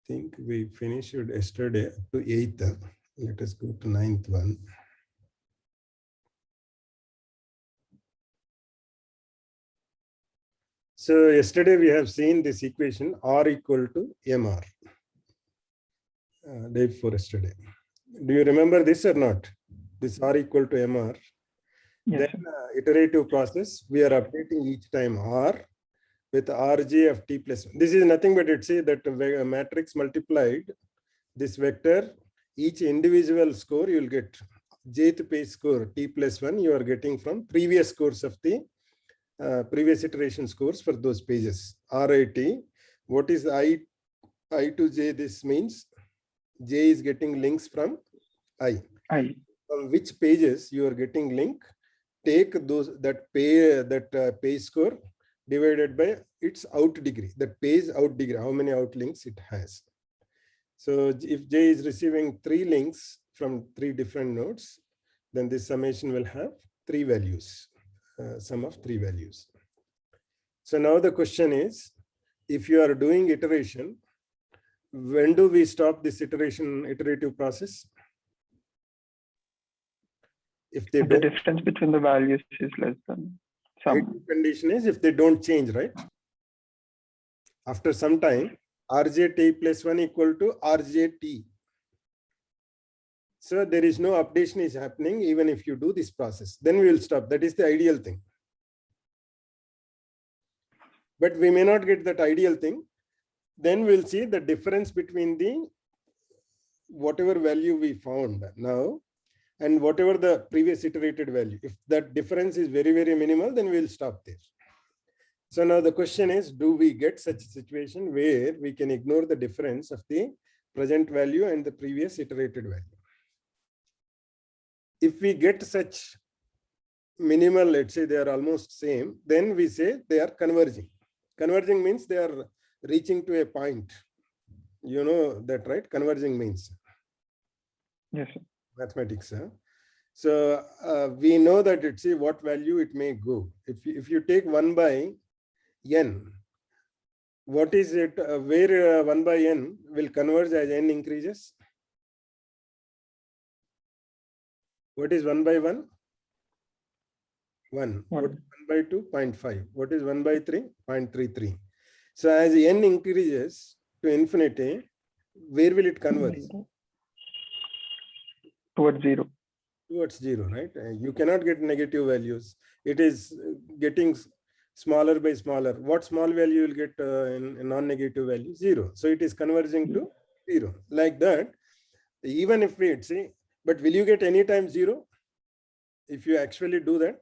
think we finished yesterday up to 8th. Let us go to 9th one. So yesterday we have seen this equation R equal to MR. Day before yesterday. Do you remember this or not? This R equal to MR. Yes, Then iterative process, we are updating each time R with Rj of t plus 1. This is nothing but it say that a matrix multiplied this vector, each individual score you will get jth page score t plus 1 you are getting from previous scores of the previous iteration scores for those pages. RIT, what is I to j? This means j is getting links from I. From which pages you are getting link, take those page score divided by its out degree, that page out degree, how many out links it has. So if j is receiving 3 links from 3 different nodes, then this summation will have 3 values, sum of 3 values. So now the question is, if you are doing iteration, when do we stop this iterative process? If they the difference between the values is less than some. Condition is if they don't change, right? After some time, Rjt plus 1 equal to Rjt. So there is no updation is happening even if you do this process. Then we will stop. That is the ideal thing. But we may not get that ideal thing. Then we'll see the difference between the whatever value we found now and whatever the previous iterated value. If that difference is very, very minimal, then we'll stop there. So now the question is, do we get such a situation where we can ignore the difference of the present value and the previous iterated value? If we get such minimal, let's say they are almost same, then we say they are converging. Converging means they are reaching to a point. You know that, right? Converging means. Yes, sir. Mathematics. So we know that it's what value it may go. If you take 1 by n, what is it where 1 by n will converge as n increases? What is 1 by 1? 1. What is 1 by 2? 0.5. What is 1 by 3? 0.33. So as n increases to infinity, where will it converge? Towards 0. Towards 0, right? You cannot get negative values. It is getting smaller by smaller. What small value you will get in non-negative value? 0. So it is converging to 0. Like that, even if we say, but will you get any time 0? If you actually do that?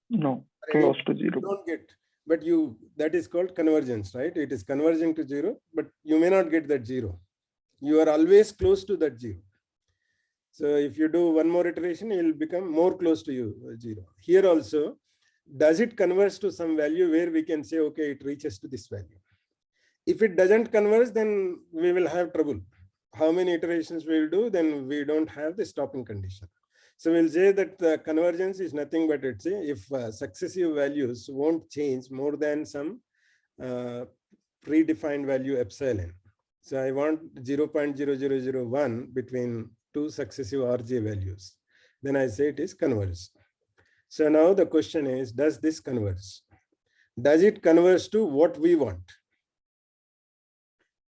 No, close to 0. Don't get, but that is called convergence, right? It is converging to 0, but you may not get that 0. You are always close to that 0. So if you do one more iteration, it will become more close to 0. Here also, does it converge to some value where we can say, okay, it reaches to this value? If it doesn't converge, then we will have trouble. How many iterations we will do, then we don't have the stopping condition. So we'll say that the convergence is nothing but if successive values won't change more than some predefined value epsilon. So I want 0.0001 between 2 successive Rj values. Then I say it is converged. So now the question is, does this converge? Does it converge to what we want?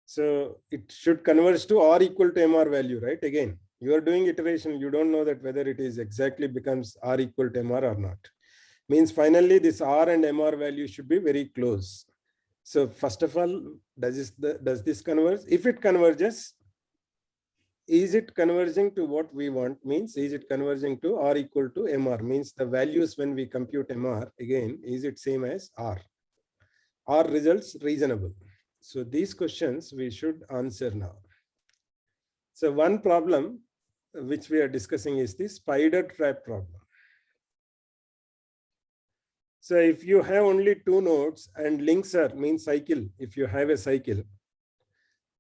So it should converge to R equal to MR value, right? Again, you are doing iteration, you don't know that whether it is exactly becomes R equal to MR or not. Means finally this R and MR value should be very close. So first of all, does this converge? If it converges, is it converging to what we want? Means is it converging to R equal to MR? Means the values when we compute MR, again, is it same as R? R results reasonable. So these questions we should answer now. So one problem which we are discussing is the spider trap problem. So if you have only 2 nodes and links are means cycle, if you have a cycle,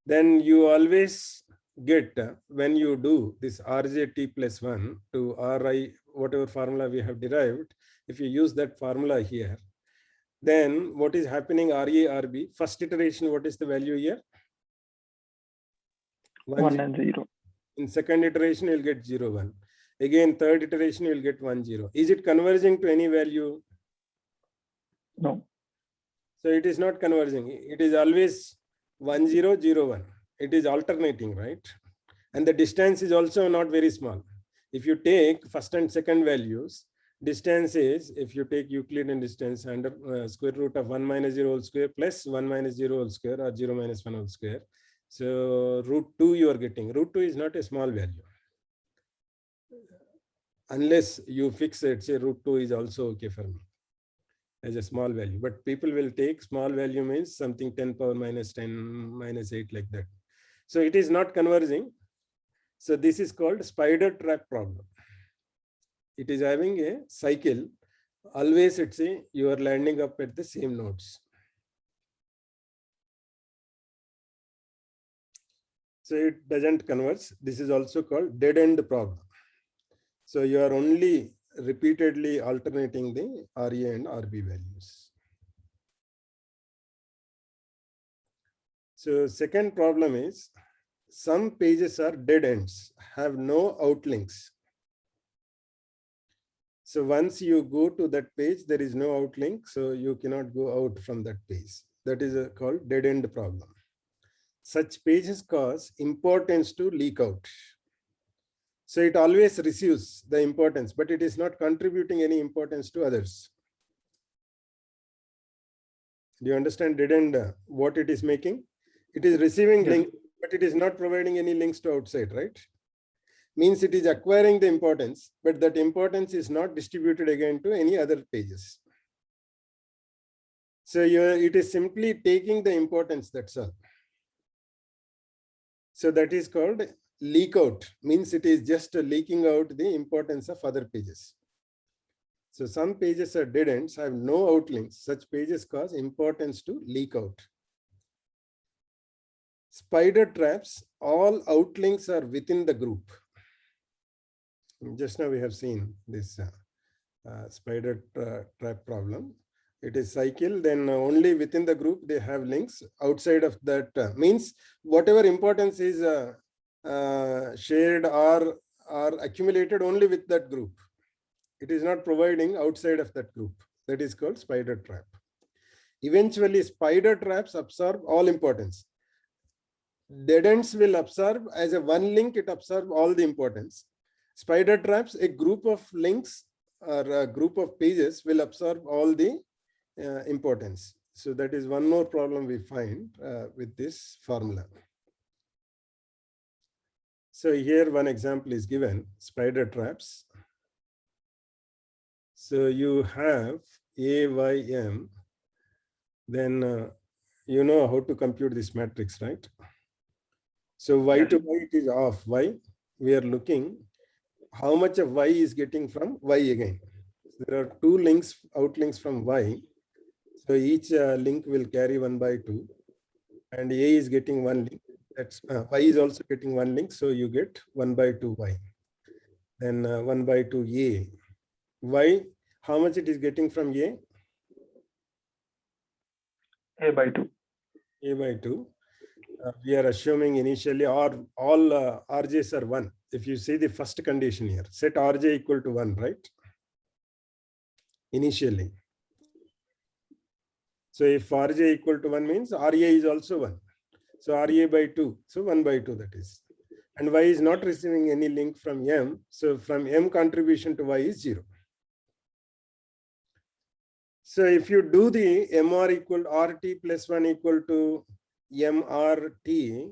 then you always get when you do this Rjt plus 1 to Ri, whatever formula we have derived, if you use that formula here, then what is happening RA, RB, first iteration, what is the value here? 1 and 0. In second iteration, you'll get 0, 1. Again, third iteration, you'll get 1, 0. Is it converging to any value? No. So it is not converging. It is always 1, 0, 0, 1. It is alternating, right? And the distance is also not very small. If you take first and second values, distance is, if you take Euclidean distance under square root of 1 minus 0 whole square plus 1 minus 0 whole square or 0 minus 1 whole square. So root 2 you are getting. Root 2 is not a small value. Unless you fix it, say root 2 is also okay for me as a small value. But people will take small value means something 10 power minus 10 minus 8 like that. So it is not converging. So this is called spider trap problem. It is having a cycle. Always it's a, you are landing up at the same nodes. So it doesn't converge. This is also called dead end problem. So you are only repeatedly alternating the RA and RB values. So second problem is some pages are dead ends, have no outlinks. So once you go to that page, there is no outlink, so you cannot go out from that page. That is called dead end problem. Such pages cause importance to leak out. So it always receives the importance, but it is not contributing any importance to others. Do you understand dead end what it is making? It is receiving links, but it is not providing any links to outside, right? Means it is acquiring the importance, but that importance is not distributed again to any other pages. So it is simply taking the importance, that's all. So that is called leak out, means it is just leaking out the importance of other pages. So some pages are dead ends, have no outlinks. Such pages cause importance to leak out. Spider traps, all outlinks are within the group. Just now we have seen this spider trap problem. It is cycle, then only within the group they have links. Outside of that means whatever importance is shared or accumulated only with that group. It is not providing outside of that group. That is called spider trap. Eventually, spider traps absorb all importance. Dead ends will absorb as a one link, it absorbs all the importance. Spider traps, a group of links or a group of pages will absorb all the importance. So that is one more problem we find with this formula. So here one example is given, spider traps. So you have AYM, then you know how to compute this matrix, right? So Y to Y it is off. Why? We are looking how much of Y is getting from Y again. There are two links, outlinks from Y. So each link will carry 1 by 2 and A is getting one link. That's Y is also getting one link. So you get 1 by 2 Y. Then 1 by 2 A. Y, how much it is getting from A? A by 2. A by 2. We are assuming initially all RJs are 1. If you see the first condition here, set RJ equal to 1, right? Initially. So if RJ equal to 1 means RA is also 1. So RA by 2. So 1 by 2 that is. And Y is not receiving any link from M. So from M contribution to Y is 0. So if you do the MR equal to RT plus 1 equal to MRT,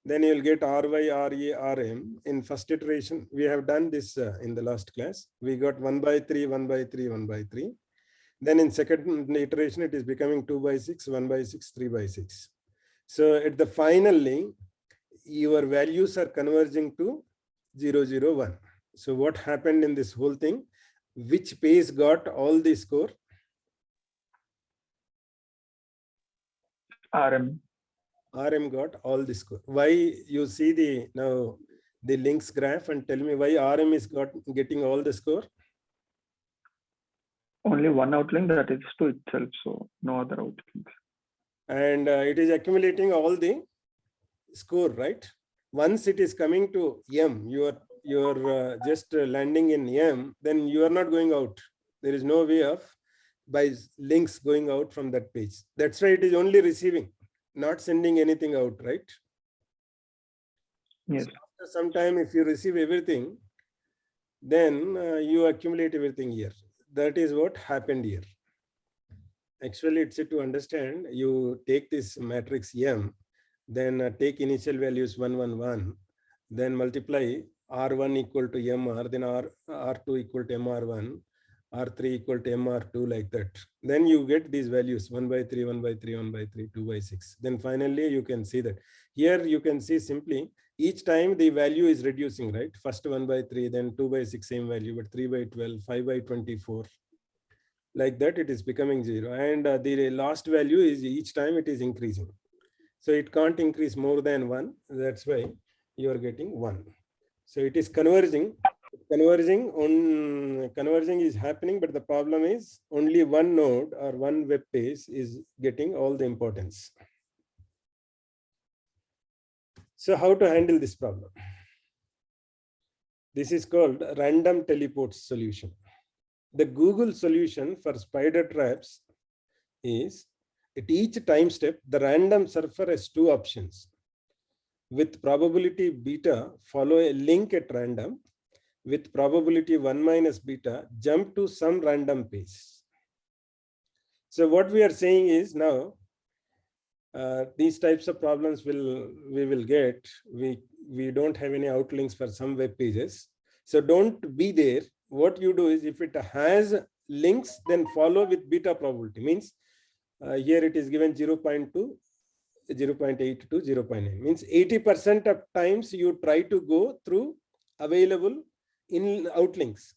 then you'll get RY, RA, RM. In first iteration, we have done this in the last class. We got 1 by 3, 1 by 3, 1 by 3. Then in second iteration, it is becoming 2 by 6, 1 by 6, 3 by 6. So at the finally, your values are converging to 0, 0, 1. So what happened in this whole thing? Which page got all the score? RM. RM got all the score. Why you see the now the links graph and tell me why RM is getting all the score? Only one outlink, that is to itself, so no other outlinks. And it is accumulating all the score, right? once it is coming to M, you're just landing in M, then you are not going out. There is no way of by links going out from that page. That's why it is only receiving, not sending anything out, right? Yes. So after some time, if you receive everything, then you accumulate everything here. That is what happened here. Actually, it's to understand, you take this matrix M, then take initial values 1, 1, 1, then multiply R1 equal to MR, then R2 equal to MR1, R3 equal to MR2, like that. Then you get these values 1 by 3, 1 by 3, 1 by 3, 2 by 6. Then finally, you can see that. Here you can see simply each time the value is reducing, right? First 1 by 3, then 2 by 6, same value, but 3 by 12, 5 by 24. Like that, it is becoming 0. And the last value is each time it is increasing. So it can't increase more than 1. That's why you are getting 1. So it is converging. Converging is happening, but the problem is only one node or one web page is getting all the importance. So how to handle this problem? This is called random teleport solution. The Google solution for spider traps is, at each time step, the random surfer has two options. With probability beta, follow a link at random. With probability 1 minus beta, jump to some random page. So what we are saying is, now these types of problems we will get. We don't have any outlinks for some web pages. So don't be there. What you do is, if it has links, then follow with beta probability. Means here it is given 0.2, 0.8 to 0.9. Means 80% of times you try to go through available in outlinks.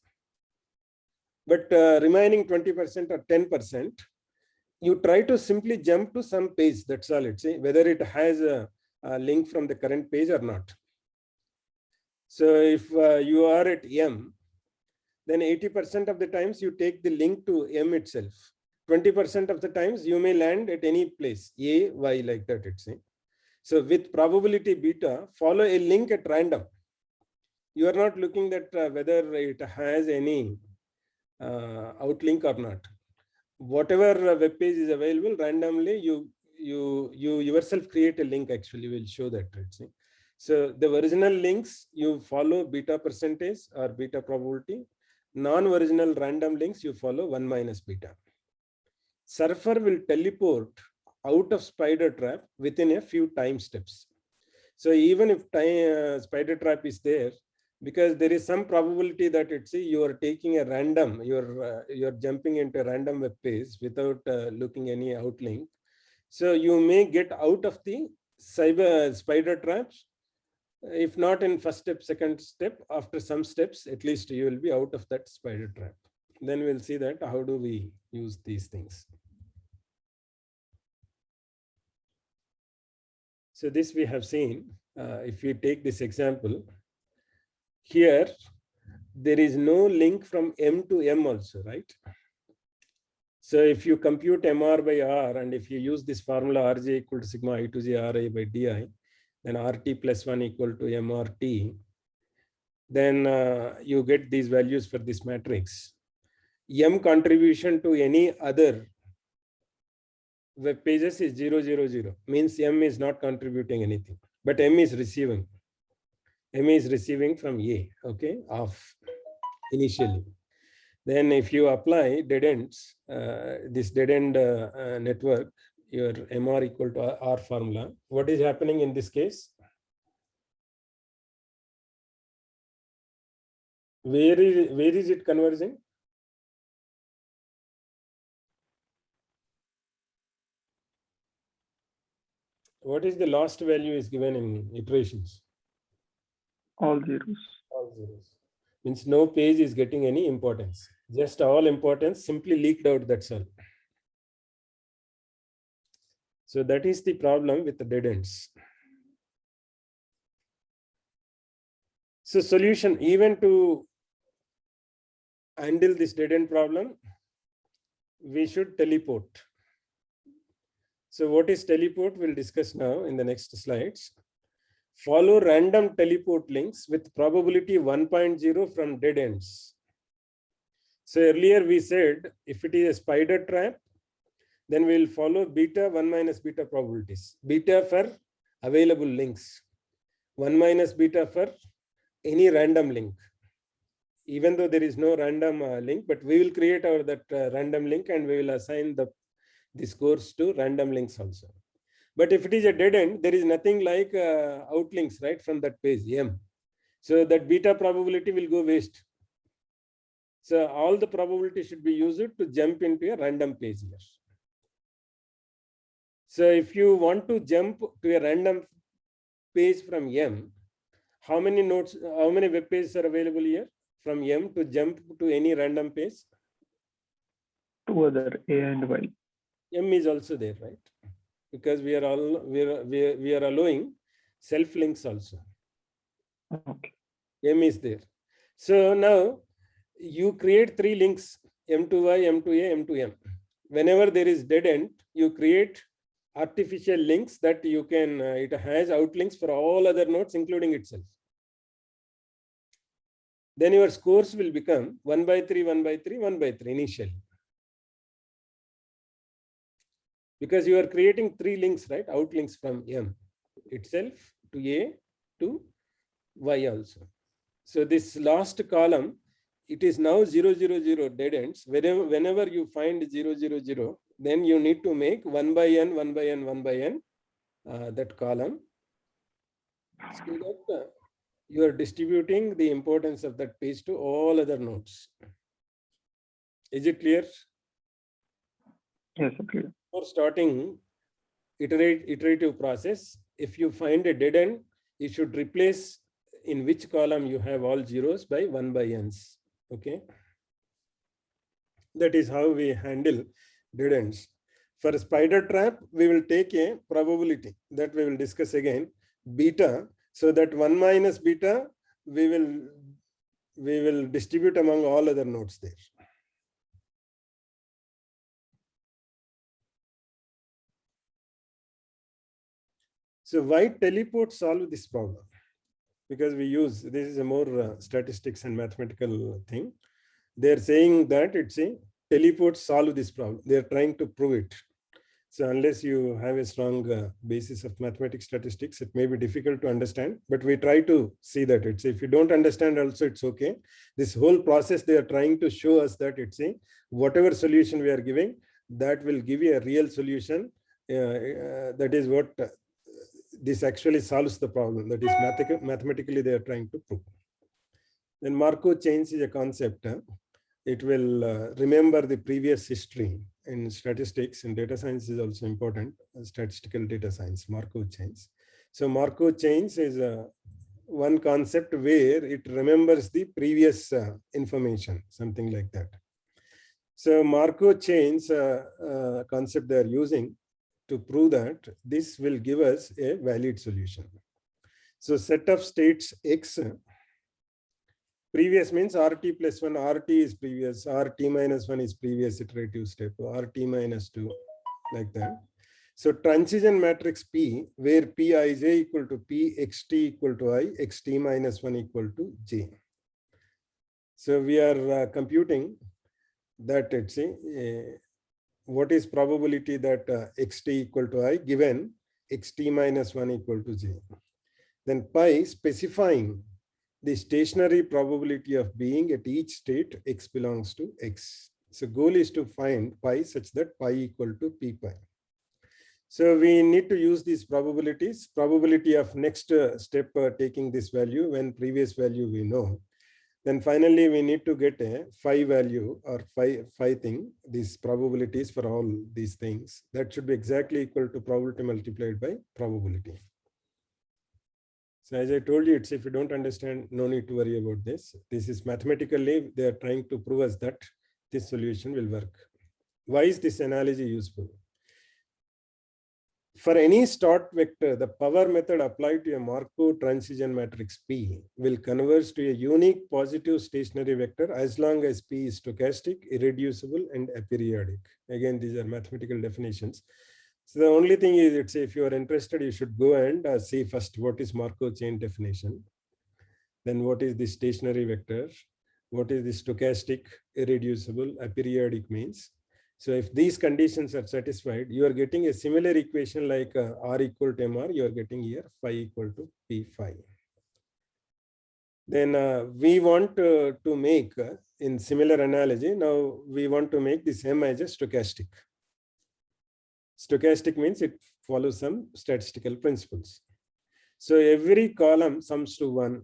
But remaining 20% or 10%, you try to simply jump to some page. That's all it says, whether it has a link from the current page or not. So if you are at M, then 80% of the times you take the link to M itself. 20% of the times you may land at any place, A, Y, like that it's saying. So with probability beta, follow a link at random. You are not looking at whether it has any outlink or not. Whatever web page is available, randomly you yourself create a link. Actually, will show that, right? So the original links you follow beta percentage or beta probability. Non-original random links you follow 1 minus beta. Surfer will teleport out of spider trap within a few time steps. So even if spider trap is there, because there is some probability that you are taking a random, you're jumping into a random web page without looking any outlink. So you may get out of the spider traps. If not in first step, second step, after some steps, at least you will be out of that spider trap. Then we'll see that how do we use these things. So this we have seen. If we take this example, here there is no link from M to M also, right? So if you compute MR by R, and if you use this formula Rj equal to sigma I to j Ri by di, then RT plus 1 equal to MRT, then you get these values for this matrix. M contribution to any other web pages is 0, 0, 0. Means M is not contributing anything, but M is receiving. M is receiving from A, okay, off initially. Then if you apply dead ends, this dead end network, your MR equal to R formula, what is happening in this case? Where is it converging? What is the last value is given in iterations? All zeros. All zeros. Means no page is getting any importance. Just all importance simply leaked out, that's all. So that is the problem with the dead ends. So solution, even to handle this dead end problem, we should teleport. So what is teleport? We'll discuss now in the next slides. follow random teleport links with probability 1.0 from dead ends. So earlier we said if it is a spider trap, then we will follow beta 1 minus beta probabilities. Beta for available links, 1 minus beta for any random link. Even though there is no random link, but we will create that random link and we will assign the scores to random links also. But if it is a dead end, there is nothing like outlinks right from that page M. So that beta probability will go waste. So all the probability should be used to jump into a random page here. So if you want to jump to a random page from M, how many nodes, how many web pages are available here from M to jump to any random page? 2 other, A and Y. M is also there, right? Because we are allowing self links also. Okay. M is there. So now you create 3 links, M to Y, M to A, M to M. Whenever there is dead end, you create artificial links that you can, it has outlinks for all other nodes, including itself. Then your scores will become 1 by 3, 1 by 3, 1 by 3 initially. Because you are creating 3 links, right? Outlinks from M itself to A to Y also. So this last column, it is now 0, 0, 0 dead ends. Whenever you find 0, 0, 0, then you need to make 1 by n, 1 by n, 1 by n, that column. So that you are distributing the importance of that page to all other nodes. Is it clear? Yes, clear. For starting iterative process, if you find a dead end, you should replace in which column you have all zeros by 1 by n's. Okay. That is how we handle dead ends. For a spider trap, we will take a probability that we will discuss again, beta, so that 1 minus beta, we will distribute among all other nodes there. So why teleport solve this problem? Because we use, this is a more statistics and mathematical thing. They're saying that it's a teleport solve this problem. They're trying to prove it. So unless you have a strong basis of mathematics statistics, it may be difficult to understand, but we try to see that it's, if you don't understand also, it's okay. This whole process, they are trying to show us that it's a, whatever solution we are giving, that will give you a real solution. That is what this actually solves the problem. That is mathematically they are trying to prove. Then Markov chains is a concept. It will remember the previous history in statistics, and data science is also important. Statistical data science, Markov chains. So Markov chains is one concept where it remembers the previous information, something like that. So Markov chains concept they are using to prove that this will give us a valid solution. So set of states X, previous means RT plus 1, RT is previous, RT minus 1 is previous iterative step, RT minus 2, like that. So transition matrix P, where Pij equal to P, xt equal to I, xt minus 1 equal to J. So we are computing that, let's say, what is probability that xt equal to I given xt minus 1 equal to J. Then pi specifying the stationary probability of being at each state X belongs to X. So goal is to find pi such that pi equal to P pi. So we need to use these probabilities, probability of next step taking this value when previous value we know. Then finally, we need to get a phi value or phi thing, these probabilities for all these things. That should be exactly equal to probability multiplied by probability. So as I told you, it's, if you don't understand, no need to worry about this. This is mathematically, they are trying to prove us that this solution will work. Why is this analogy useful? For any start vector, the power method applied to a Markov transition matrix P will converge to a unique positive stationary vector as long as P is stochastic, irreducible, and aperiodic. Again, these are mathematical definitions. So the only thing is, it's if you are interested, you should go and see first what is Markov chain definition. Then what is the stationary vector? What is the stochastic, irreducible, aperiodic means? So if these conditions are satisfied, you are getting a similar equation like R equal to MR, you are getting here phi equal to P phi. Then we want to make, in similar analogy, now we want to make this M as a stochastic. Stochastic means it follows some statistical principles. So every column sums to 1.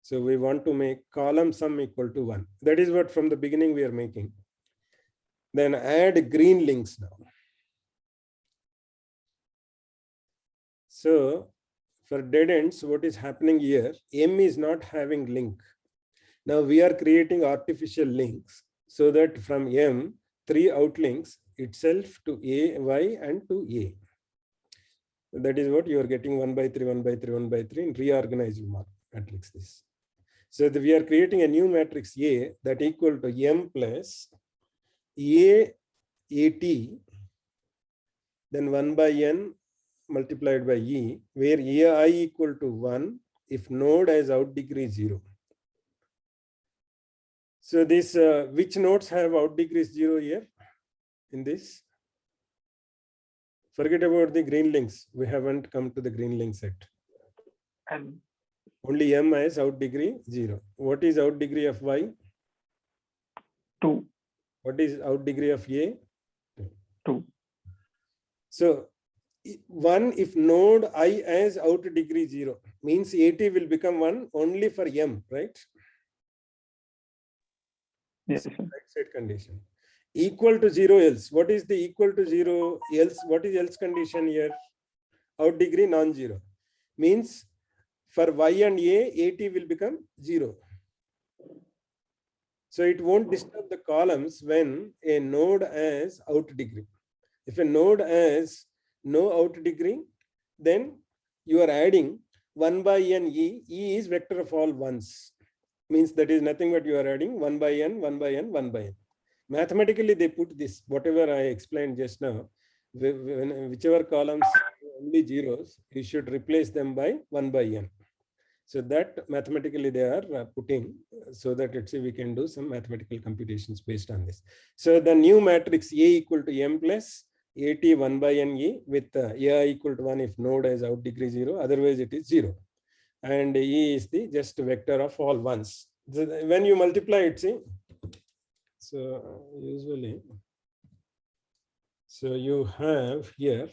So we want to make column sum equal to 1. That is what from the beginning we are making. Then add green links now. So for dead ends, what is happening here? M is not having link. Now we are creating artificial links so that from M, 3 outlinks itself to A, Y, and to A. That is what you are getting 1 by 3, 1 by 3, 1 by 3 in reorganized matrix this. So we are creating a new matrix A that equal to M plus A, AT, then 1 by N multiplied by E, where AI equal to 1 if node has out degree 0. So this, which nodes have out degree 0 here in this? Forget about the green links. We haven't come to the green link set. M. Only M has out degree 0. What is out degree of Y? 2. What is out degree of A? 2. So 1 if node I has out degree 0 means AT will become 1 only for M, right? Yes, So sir. right side condition. Equal to 0 else. What is the equal to 0 else? What is else condition here? Out degree non-zero. Means for Y and A, AT will become 0. So it won't disturb the columns when a node has out degree. If a node has no out degree, then you are adding 1 by N E. E is vector of all ones. Means that is nothing but you are adding 1 by N, 1 by N, 1 by N. Mathematically, they put this, whatever I explained just now, whichever columns only zeros, you should replace them by 1 by N. So that mathematically they are putting so that let's say we can do some mathematical computations based on this. So the new matrix A equal to M plus AT 1 by NE with AI equal to 1 if node has out degree 0, otherwise it is 0. And E is the just vector of all ones. So when you multiply it, see, so usually, so you have here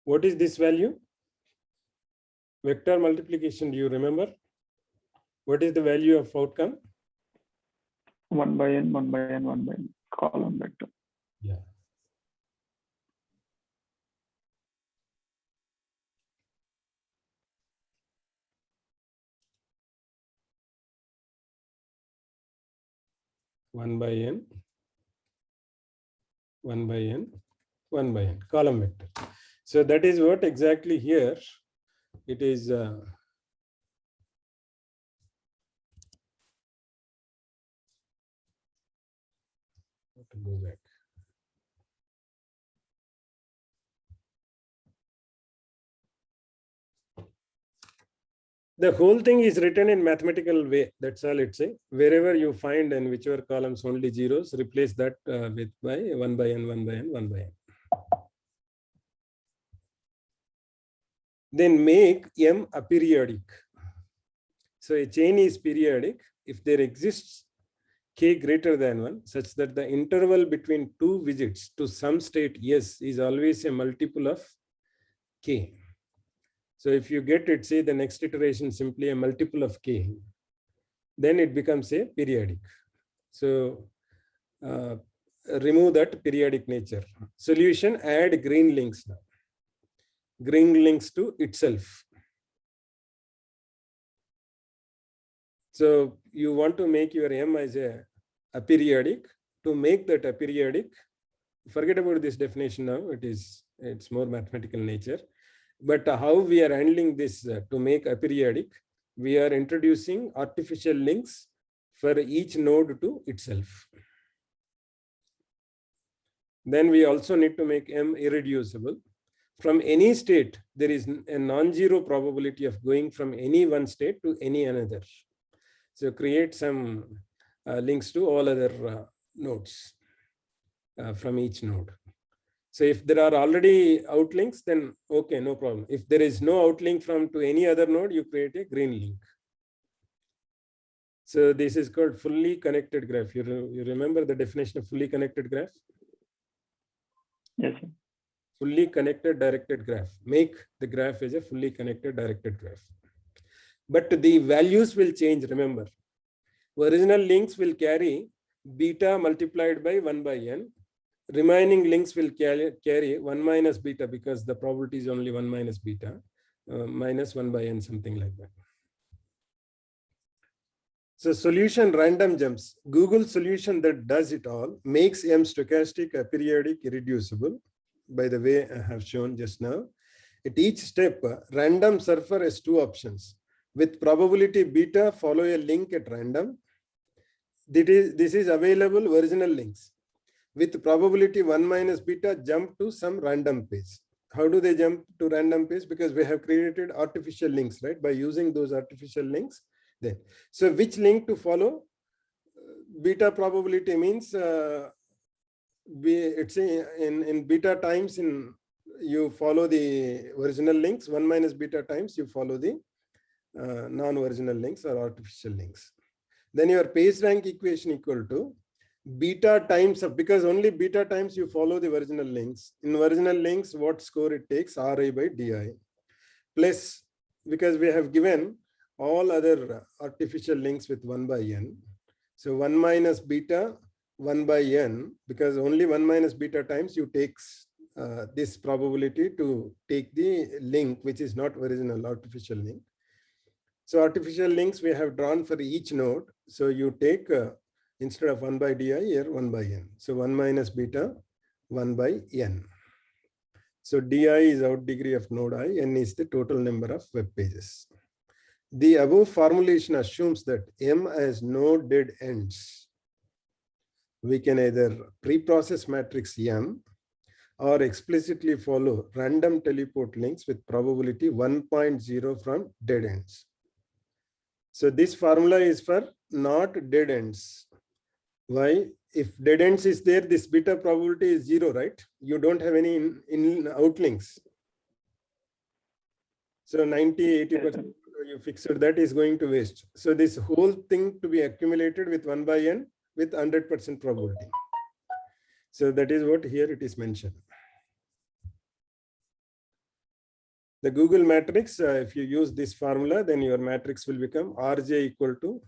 what is this value? Vector multiplication, do you remember? What is the value of outcome? 1 by N, 1 by N, 1 by N, column vector. Yeah. One by N, 1 by N, 1 by N, column vector. So that is what exactly here it is. To go back. The whole thing is written in mathematical way. That's all it's saying. Wherever you find and whichever columns only zeros, replace that with by 1 by N, 1 by N, 1 by N. Then make M aperiodic. So a chain is periodic if there exists K greater than 1 such that the interval between two visits to some state S is always a multiple of K. So if you get it, say the next iteration simply a multiple of K, then it becomes a periodic. So remove that periodic nature. Solution, add green links now. Green links to itself. So you want to make your M as a periodic. To make that a periodic, forget about this definition now. It's more mathematical nature. But how we are handling this to make aperiodic, we are introducing artificial links for each node to itself. Then we also need to make M irreducible. From any state, there is a non-zero probability of going from any one state to any another. So create some links to all other nodes from each node. So if there are already outlinks, then okay, no problem. If there is no outlink from to any other node, you create a green link. So this is called fully connected graph. You remember the definition of fully connected graph? Yes, sir. Fully connected directed graph. Make the graph as a fully connected directed graph. But the values will change, remember. Original links will carry beta multiplied by 1 by n. Remaining links will carry 1 minus beta because the probability is only 1 minus beta, minus 1 by n, something like that. So solution random jumps. Google solution that does it all makes M stochastic, aperiodic, irreducible, by the way I have shown just now. At each step, random surfer has two options. With probability beta, follow a link at random. This is available original links. With probability 1 minus beta, jump to some random page. How do they jump to random page? Because we have created artificial links, right? By using those artificial links. Then, so which link to follow? Beta probability means it's in beta times you follow the original links. 1 minus beta times you follow the non-original links or artificial links. Then your PageRank equation equal to beta times of, because only beta times you follow the original links. In original links, what score it takes? Ri by di. Plus, because we have given all other artificial links with 1 by n. So 1 minus beta, 1 by n, because only 1 minus beta times you takes this probability to take the link, which is not original artificial link. So artificial links we have drawn for each node. So you take, instead of 1 by di, here 1 by n. So 1 minus beta, 1 by n. So di is out degree of node I, n is the total number of web pages. The above formulation assumes that M has no dead ends. We can either pre-process matrix M or explicitly follow random teleport links with probability 1.0 from dead ends. So this formula is for not dead ends. Why? If dead ends is there, this beta probability is 0, right? You don't have any in outlinks. So 90, 80%. You fixed that is going to waste. So this whole thing to be accumulated with 1 by n with 100% probability. So that is what here it is mentioned. The Google matrix, if you use this formula, then your matrix will become Rj equal to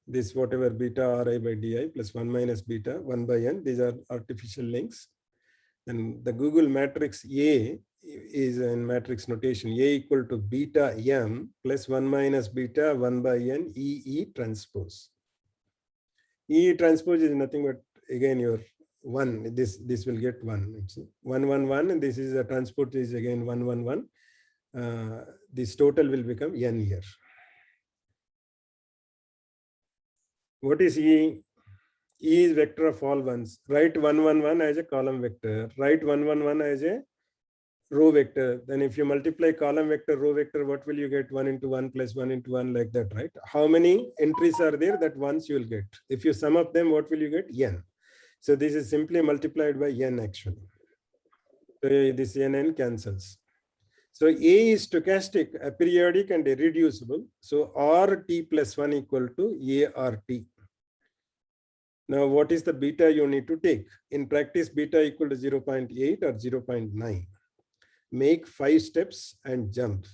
this whatever beta Ri by di plus 1 minus beta 1 by n. These are artificial links. And the Google matrix A is in matrix notation A equal to beta m plus 1 minus beta 1 by n E transpose. E transpose is nothing but again your 1. This will get 1. It's 1 1 1, and this is a transport is again 1 1 1. This total will become n here. What is E? E is vector of all ones. Write 1 1 1 as a column vector. Write 1 1 1 as a row vector. Then if you multiply column vector, row vector, what will you get? 1 into 1 plus 1 into 1, like that, right? How many entries are there? That ones you will get. If you sum up them, what will you get? N. So this is simply multiplied by n actually. So this n cancels. So A is stochastic, aperiodic, and irreducible. So RT plus 1 equal to ART. Now, what is the beta you need to take? In practice, beta equal to 0.8 or 0.9. Make 5 steps and jump.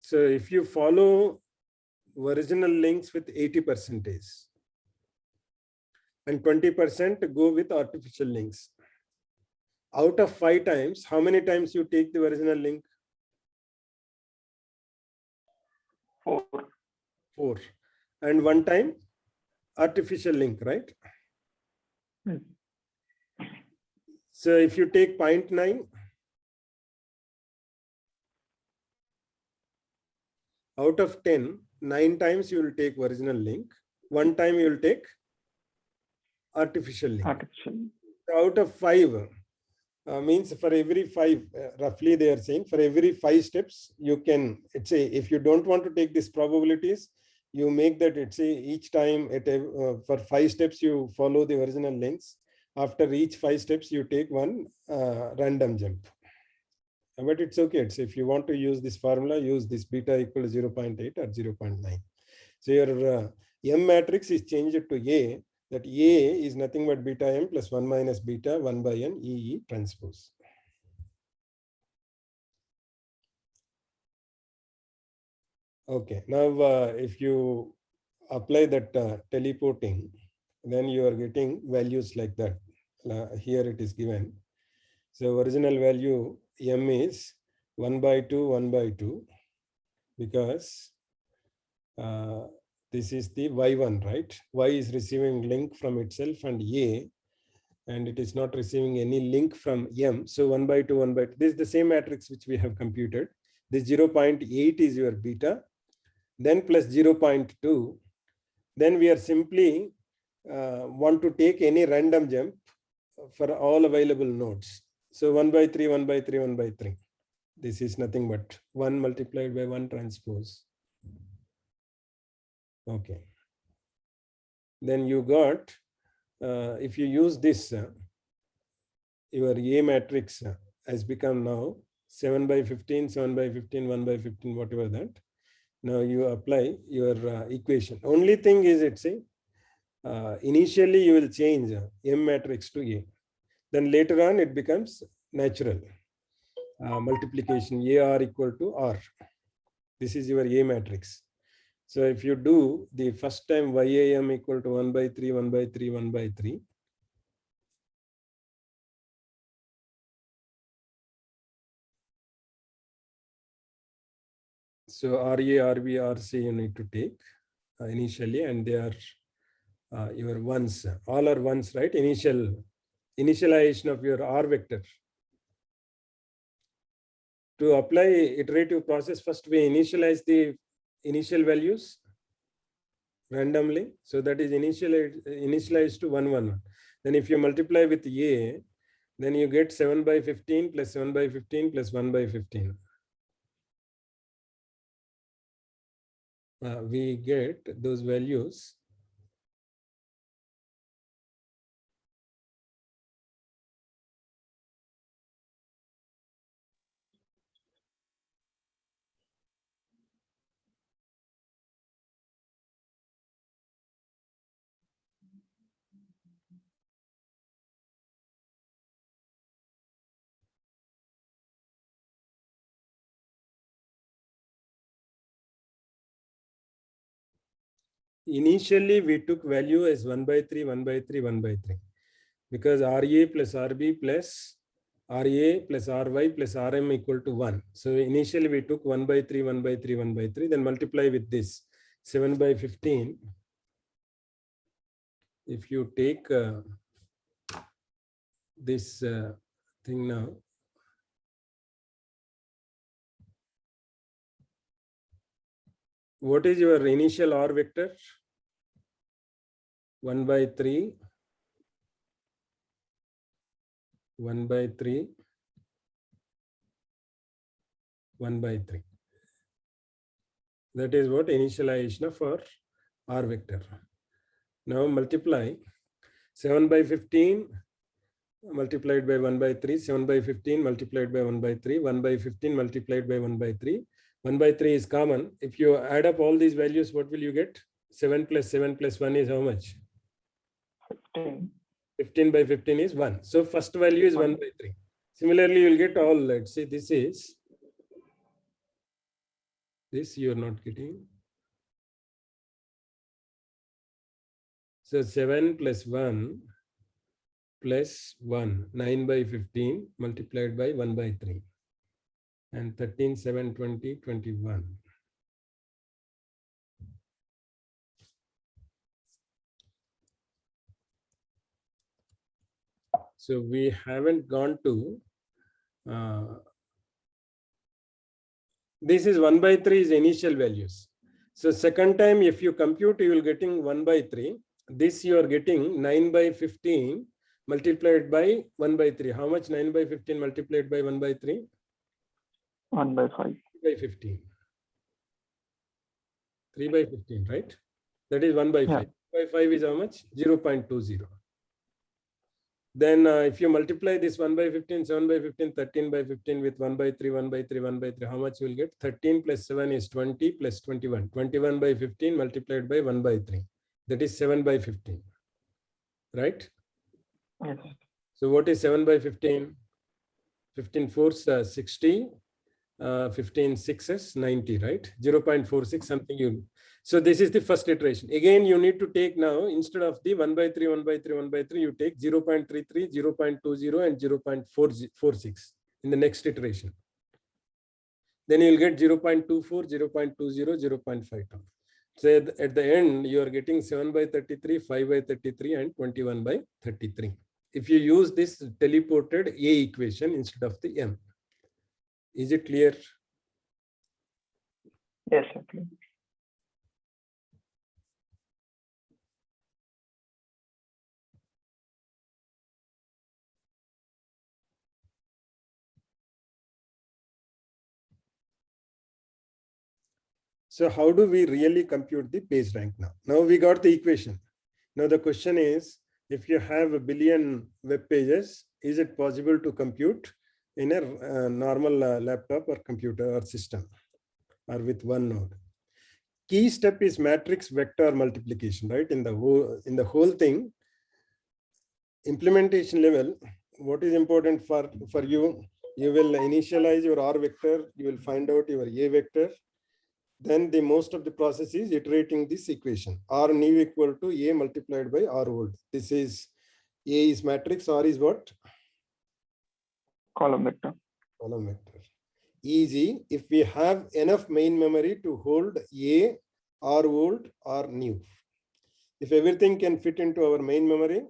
So if you follow original links with 80% and 20% go with artificial links. Out of 5 times, how many times you take the original link? 4. 4. And one time artificial link, right? Yes. So if you take 0.9, out of 10, 9 times you will take original link. One time you will take artificial link. Artificial. Out of 5, means for every 5, roughly they are saying for every 5 steps, you can, let's say, if you don't want to take these probabilities, you make that, let's say, each time for 5 steps, you follow the original links. After each 5 steps, you take one random jump. But it's okay. It's if you want to use this formula, use this beta equal to 0.8 or 0.9. So your M matrix is changed to A. That A is nothing but beta M plus 1 minus beta 1 by N EE transpose. Okay, now if you apply that teleporting, then you are getting values like that. Here it is given. So original value M is 1 by 2, 1 by 2, because this is the Y1, right? Y is receiving link from itself and A, and it is not receiving any link from M. So 1 by 2, 1 by 2. This is the same matrix which we have computed. This 0.8 is your beta, then plus 0.2. Then we are simply want to take any random jump for all available nodes. So 1 by 3, 1 by 3, 1 by 3. This is nothing but 1 multiplied by 1 transpose. Okay. Then you got, if you use this, your A matrix has become now 7 by 15, 7 by 15, 1 by 15, whatever that. Now you apply your equation. Only thing is, it's initially you will change M matrix to A. Then later on it becomes natural multiplication, AR equal to R. This is your A matrix. So if you do the first time YAM equal to 1 by 3, 1 by 3, 1 by 3. So RA, RB, RC you need to take initially, and they are your ones. All are ones, right? Initialization of your R vector. To apply iterative process, first we initialize the initial values randomly. So that is initialized to 1, 1, 1. Then if you multiply with A, then you get 7 by 15 plus 7 by 15 plus 1 by 15. We get those values. Initially, we took value as 1 by 3, 1 by 3, 1 by 3. Because RA plus RB plus RA plus RY plus RM equal to 1. So initially we took 1 by 3, 1 by 3, 1 by 3, then multiply with this 7 by 15. If you take this thing now, what is your initial R vector? 1 by 3, 1 by 3, 1 by 3. That is what initialization of our R vector. Now multiply 7 by 15 multiplied by 1 by 3, 7 by 15 multiplied by 1 by 3, 1 by 15 multiplied by 1 by 3. 1 by 3 is common. If you add up all these values, what will you get? 7 plus 7 plus 1 is how much? 15. 15 by 15 is 1. So first value is 1 by 3. Similarly, you will get all, let's say this is, this you are not getting. So 7 plus 1 plus 1, 9 by 15 multiplied by 1 by 3. And 13, 7, 20, 21. So we haven't gone to, this is 1 by 3 is initial values. So second time, if you compute, you will getting 1 by 3. This you are getting 9 by 15 multiplied by 1 by 3. How much 9 by 15 multiplied by 1 by 3? 1 by 5. 3 by 15. 3 by 15, right? That is 1 by 5. Yeah. 1 by 5 is how much? 0.20. Then if you multiply this 1 by 15, 7 by 15, 13 by 15 with 1 by 3, 1 by 3, 1 by 3, how much you will get? 13 plus 7 is 20 plus 21. 21 by 15 multiplied by 1 by 3. That is 7 by 15. Right? Yes. So what is 7 by 15? 15 fours 60. 15 6s 90, right? 0.46 something you. So this is the first iteration. Again, you need to take now, instead of the 1 by 3, 1 by 3, 1 by 3, you take 0.33, 0.20 and 0.46 in the next iteration. Then you will get 0.24, 0.20, 0.52. So at the end, you are getting 7 by 33, 5 by 33 and 21 by 33. If you use this teleported A equation instead of the M. Is it clear? Yes, okay. So how do we really compute the page rank now? Now we got the equation. Now the question is, if you have a billion web pages, is it possible to compute in a normal laptop or computer or system or with one node? Key step is matrix vector multiplication, right? In the whole thing, implementation level, what is important for you? You will initialize your R vector, you will find out your A vector. Then the most of the process is iterating this equation. R new equal to A multiplied by R old. This is A is matrix, R is what? Column vector. Column vector. Easy if we have enough main memory to hold A, R old, or new. If everything can fit into our main memory,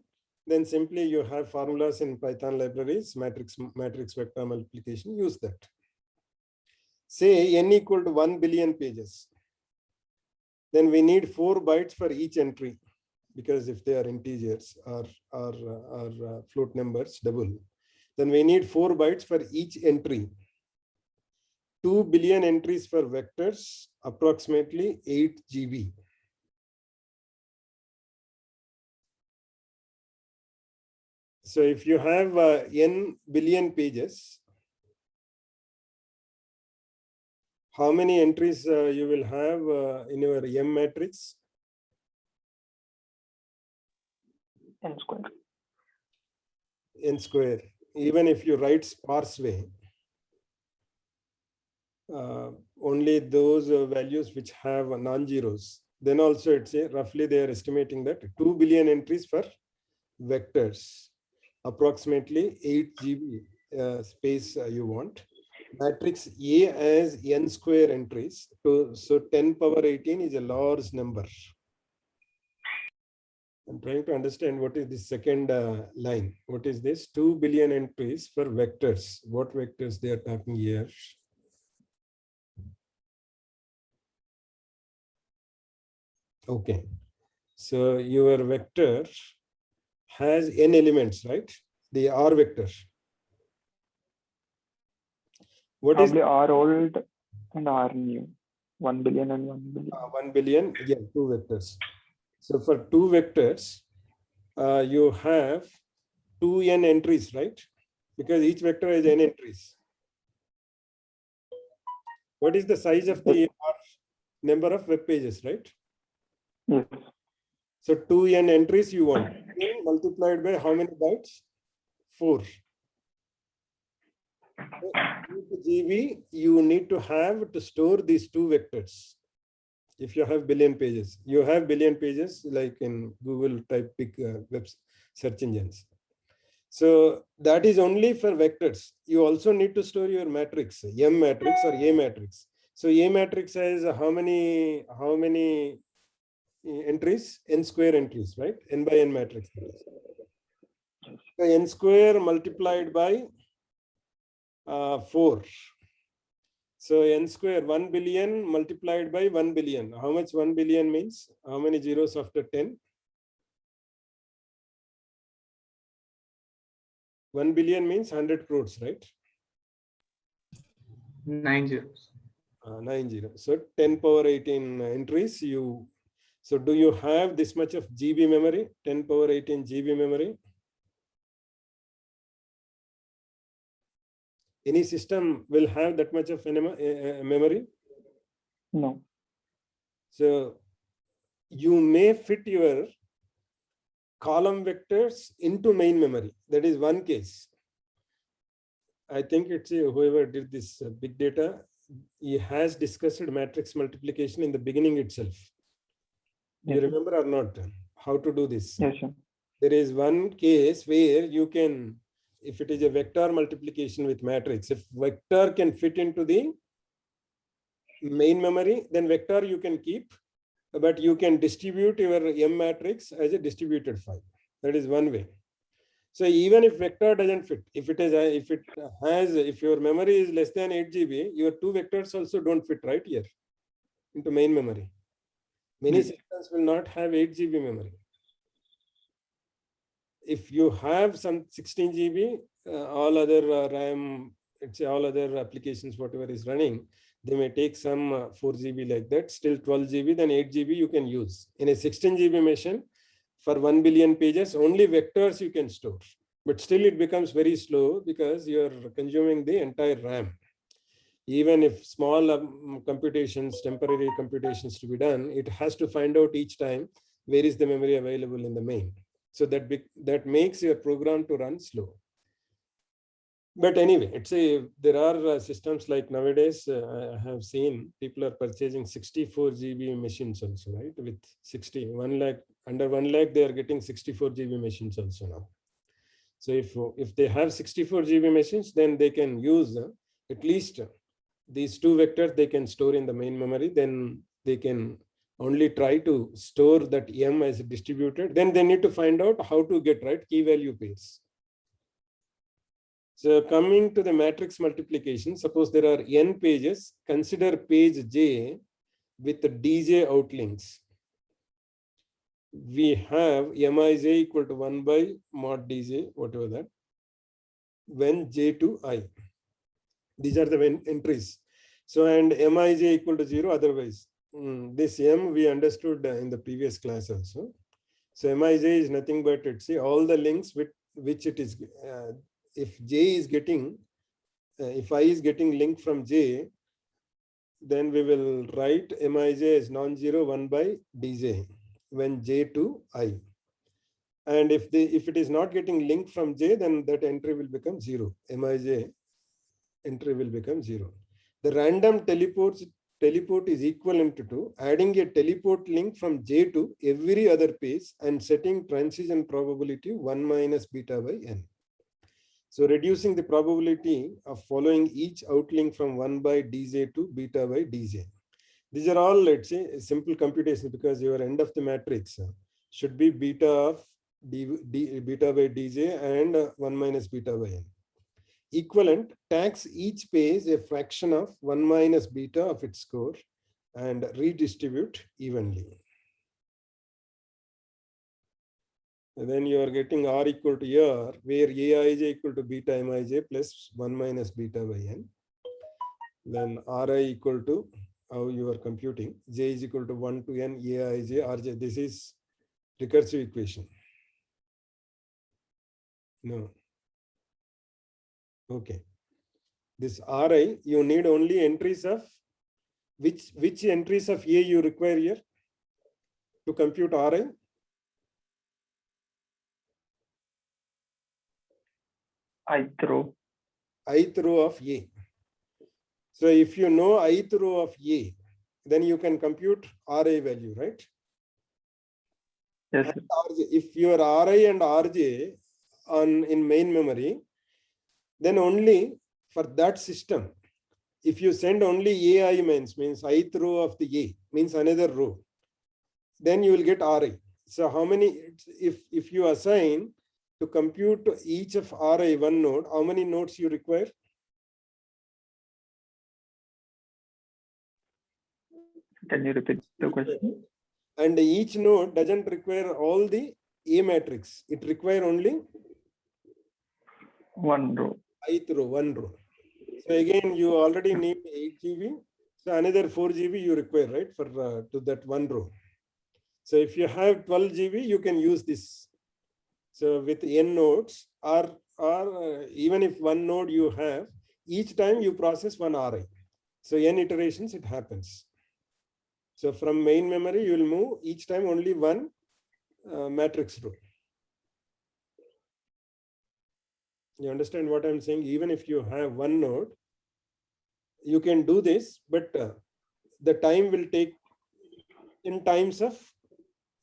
then simply you have formulas in Python libraries, matrix vector multiplication, use that. Say n equal to 1 billion pages. Then we need 4 bytes for each entry, because if they are integers or float numbers double, then we need 4 bytes for each entry. 2 billion entries for vectors, approximately 8 GB. So if you have n billion pages, how many entries you will have in your M matrix? N square. N square. Even if you write sparse way, only those values which have non-zeros, then also it's roughly they are estimating that 2 billion entries for vectors, approximately 8 GB space you want. Matrix A as n square entries. So 10 power 18 is a large number. I'm trying to understand what is the second line. What is this? 2 billion entries for vectors. What vectors they are talking here? Okay. So your vector has n elements, right? The R vector. What Probably R old and R new. 1 billion and 1 billion. 1 billion, yeah, 2 vectors. So for 2 vectors, you have 2n entries, right? Because each vector has n entries. What is the size of the number of web pages, right? Yes. So 2n entries you want. N multiplied by how many bytes? 4. So, GB you need to have to store these 2 vectors. If you have billion pages, you have billion pages like in Google type big web search engines. So that is only for vectors. You also need to store your matrix, M matrix or A matrix. So A matrix has how many entries? N square entries, right? N by N matrix. So n square multiplied by 4. So n square 1 billion multiplied by 1 billion. How much 1 billion means? How many zeros after 10? 1 billion means 100 crores, right? 9 zeros. 9 zeros. So 10 power 18 entries. So do you have this much of GB memory? 10 power 18 GB memory? Any system will have that much of memory? No. So you may fit your column vectors into main memory. That is one case. I think it's whoever did this big data, he has discussed matrix multiplication in the beginning itself. You Yes, sir. remember or not how to do this? Yes, sir. There is one case where you can, if it is a vector multiplication with matrix, if vector can fit into the main memory, then vector you can keep, but you can distribute your M matrix as a distributed file. That is one way. So even if vector doesn't fit, if your memory is less than 8 GB, your two vectors also don't fit right here into main memory. Many Yes. systems will not have 8 GB memory. If you have some 16 GB, all other RAM, all other applications, whatever is running, they may take some 4 GB like that, still 12 GB, then 8 GB you can use. In a 16 GB machine, for 1 billion pages, only vectors you can store. But still it becomes very slow because you're consuming the entire RAM. Even if small computations, temporary computations to be done, it has to find out each time where is the memory available in the main. So that makes your program to run slow. But anyway, there are systems like nowadays, I have seen people are purchasing 64 GB machines also, right? With 1 lakh, under 1 lakh, they are getting 64 GB machines also now. So if they have 64 GB machines, then they can use at least these two vectors they can store in the main memory. Then they can only try to store that M as distributed. Then they need to find out how to get right key value pairs. So coming to the matrix multiplication, suppose there are n pages, consider page J with the DJ outlinks. We have Mij equal to 1 by mod DJ, whatever that, when J to I. These are the entries. So, and Mij equal to 0, otherwise. This M we understood in the previous class also. So Mij is nothing but all the links with which it is, if J is getting, if I is getting link from J, then we will write Mij as non-zero 1 by Dj when J to I. And if it is not getting link from J, then that entry will become 0. Mij entry will become 0. The random teleport is equivalent to adding a teleport link from J to every other page and setting transition probability 1 minus beta by n. So reducing the probability of following each outlink from 1 by Dj to beta by Dj. These are all, let's say, simple computation because your end of the matrix should be beta of beta by Dj and 1 minus beta by n. Equivalent, tax each page a fraction of 1 minus beta of its score and redistribute evenly. And then you are getting R equal to R, where Aij equal to beta Mij plus 1 minus beta by n. Then Ri equal to, how you are computing, J is equal to 1 to n Aij Rj. This is recursive equation. No. Okay. This Ri, you need only entries of, which entries of A you require here to compute Ri? Ith row. Ith row of A. So if you know ith row of A, then you can compute Ri value, right? Yes, sir. If your Ri and Rj in main memory, then only for that system, if you send only AI means ith row of the A, means another row, then you will get Ri. So how many, if you assign to compute each of Ri one node, how many nodes you require? Can you repeat the question? And each node doesn't require all the A matrix. It require only One row. ith row, one row. So again, you already need 8 GB. So another 4 GB you require, right, for to that one row. So if you have 12 GB, you can use this. So with n nodes, or even if one node you have, each time you process one Ri. So n iterations it happens. So from main memory, you will move each time only one matrix row. You understand what I'm saying? Even if you have one node, you can do this, but the time will take in times of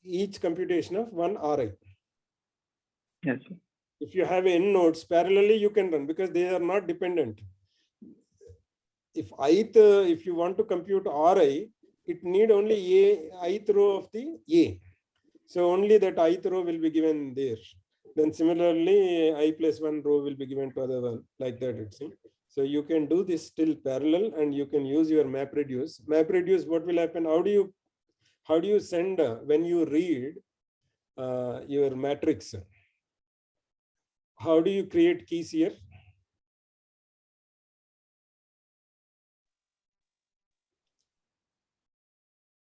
each computation of one Ri. Yes, sir. If you have n nodes parallelly, you can run because they are not dependent. If if you want to compute Ri, it need only ith row of the A. So only that ith row will be given there. Then similarly, I plus one row will be given to other one, like that, it seems. So you can do this still parallel, and you can use your MapReduce. MapReduce, what will happen? How do you send when you read your matrix? How do you create keys here?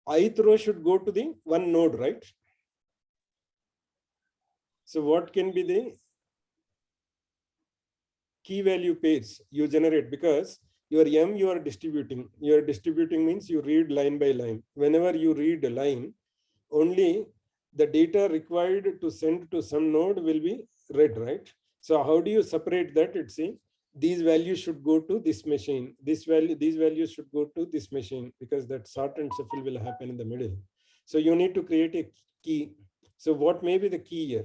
Ith row should go to the one node, right? So what can be the key value pairs you generate? Because your M you are distributing. You are distributing means you read line by line. Whenever you read a line, only the data required to send to some node will be read, right? So how do you separate that? It's saying these values should go to this machine. These values should go to this machine, because that sort and shuffle will happen in the middle. So you need to create a key. So what may be the key here?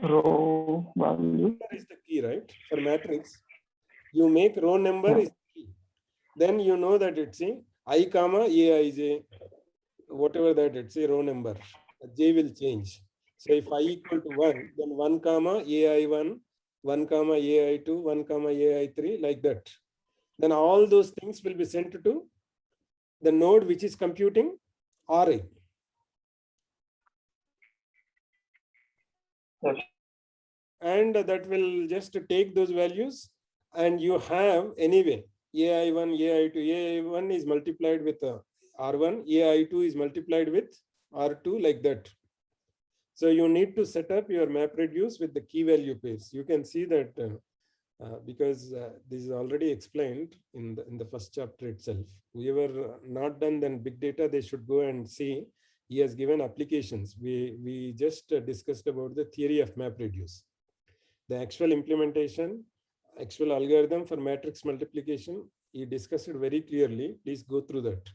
Row value. Is the key, right? For matrix, you make row number is key. Then you know that it's a I comma Aij, whatever that it's a row number. J will change. So if I equal to 1, then 1 comma AI1, 1 comma AI2, 1 comma AI3, like that. Then all those things will be sent to the node which is computing Ri. Yes. And that will just take those values, and you have anyway AI1, AI2, AI1 is multiplied with R1, AI2 is multiplied with R2, like that. So you need to set up your MapReduce with the key value pairs. You can see that because this is already explained in the first chapter itself. Whoever not done then big data, they should go and see. He has given applications. We just discussed about the theory of MapReduce. The actual implementation, actual algorithm for matrix multiplication, he discussed it very clearly. Please go through that.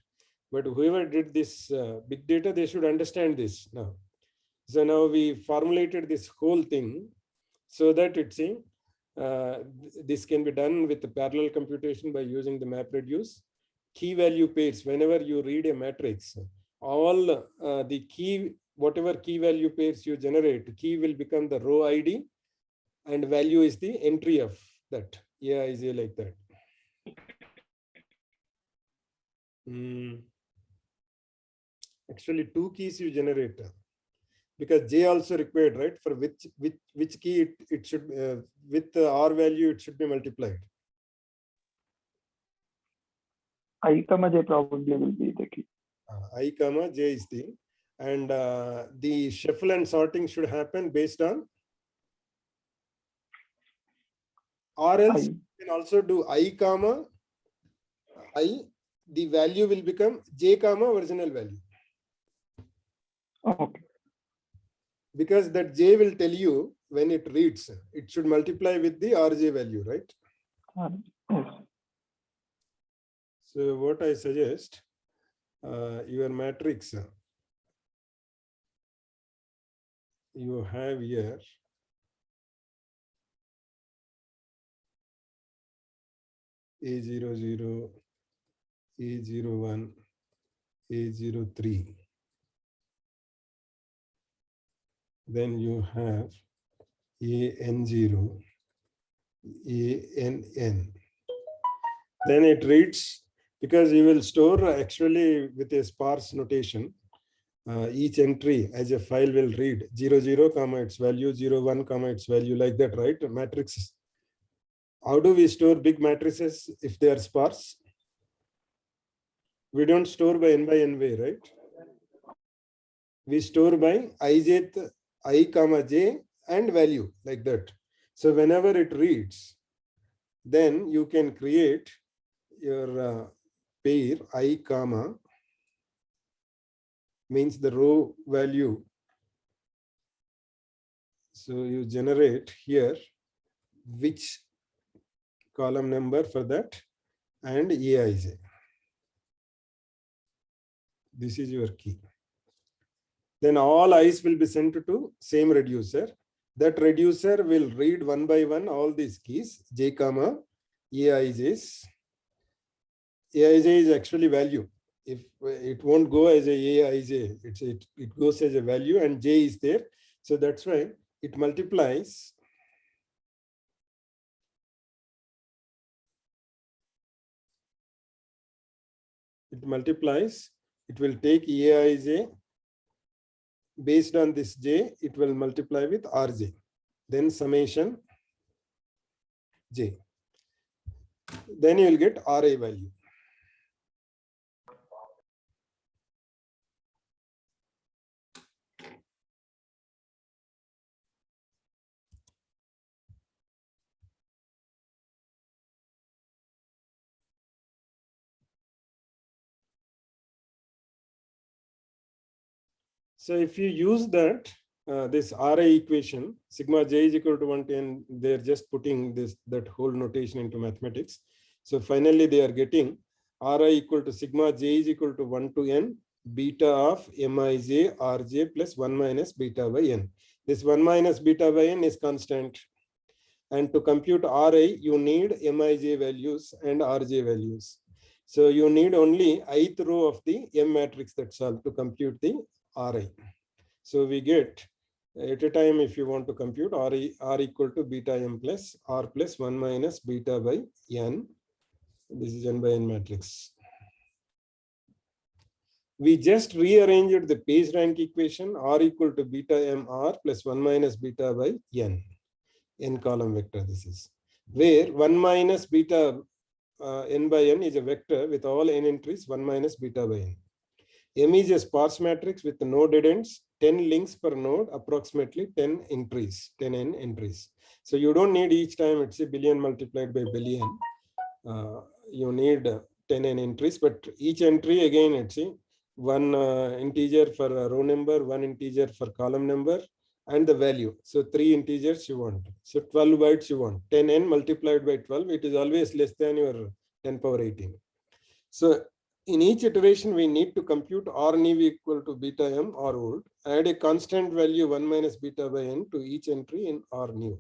But whoever did this big data, they should understand this now. So now we formulated this whole thing so that it's this can be done with the parallel computation by using the MapReduce. Key value pairs, whenever you read a matrix, all the key, whatever key value pairs you generate, key will become the row ID, and value is the entry of that. Yeah, is like that. Actually, two keys you generate, because J also required, right? For which key it should with R value it should be multiplied. I comma J probably will be the key. I comma J is the, and the shuffle and sorting should happen based on, or else you can also do I comma I, the value will become J comma original value. Okay. Because that J will tell you when it reads, it should multiply with the RJ value, right? Yes. So what I suggest, your matrix, you have here A00, A01, A03. then you have AN0, ANN. Then it reads, because you will store actually with a sparse notation, each entry as a file will read 00, comma its value, 01, comma its value, like that, right? Matrices. How do we store big matrices if they are sparse? We don't store by n way, right? We store by ijth, I comma j and value, like that. So whenever it reads, then you can create your pair I comma means the row value. So you generate here which column number for that and Aij. This is your key. Then all i's will be sent to same reducer. That reducer will read one by one all these keys, j comma Aij's. Aij is actually value. If it won't go as a Aij, it goes as a value and j is there. So that's why it multiplies. It multiplies. It will take Aij. Based on this j, it will multiply with rj. Then summation j. Then you will get ra value. So if you use that, this RA equation, sigma j is equal to 1 to n, they're just putting that whole notation into mathematics. So finally they are getting RA equal to sigma j is equal to 1 to n beta of mij rj plus 1 minus beta by n. This 1 minus beta by n is constant. And to compute RA, you need mij values and rj values. So you need only ith row of the M matrix, that's all, to compute the RA. So we get at a time, if you want to compute R equal to beta M plus R plus 1 minus beta by N. This is N by N matrix. We just rearranged the PageRank equation, R equal to beta M R plus 1 minus beta by N. N column vector this is. Where 1 minus beta N by N is a vector with all N entries 1 minus beta by N. M is a sparse matrix with no dead ends, 10 links per node, approximately 10 entries, 10 n entries. So you don't need each time it's a billion multiplied by billion. You need 10 n entries, but each entry again it's a one integer for row number, one integer for column number, and the value. So 3 integers you want. So 12 bytes you want. 10n multiplied by 12, it is always less than your 10 power 18. So in each iteration, we need to compute R new equal to beta M R old, add a constant value 1 minus beta by N to each entry in R new.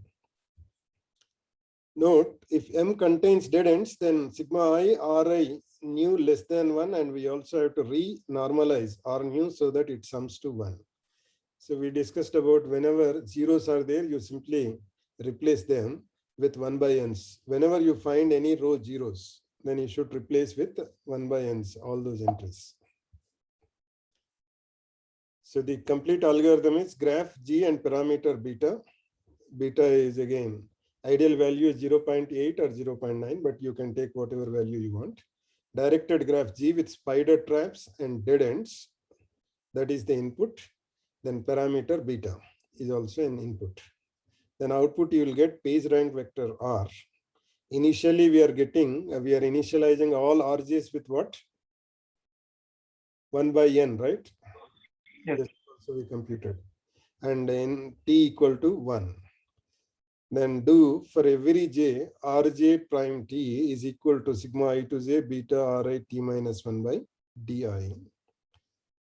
Note, if M contains dead ends, then sigma I Ri new less than 1, and we also have to re-normalize R new so that it sums to 1. So we discussed about whenever zeros are there, you simply replace them with 1 by n's. Whenever you find any row zeros, then you should replace with 1 by n's, all those entries. So the complete algorithm is graph G and parameter beta. Beta is again, ideal value is 0.8 or 0.9, but you can take whatever value you want. Directed graph G with spider traps and dead ends. That is the input. Then parameter beta is also an input. Then output you will get PageRank vector R. Initially we are initializing all RJs with what? 1 by n, right? Yes. So we computed. And then t equal to 1. Then do for every j, rj prime t is equal to sigma I to j beta ri t minus 1 by di.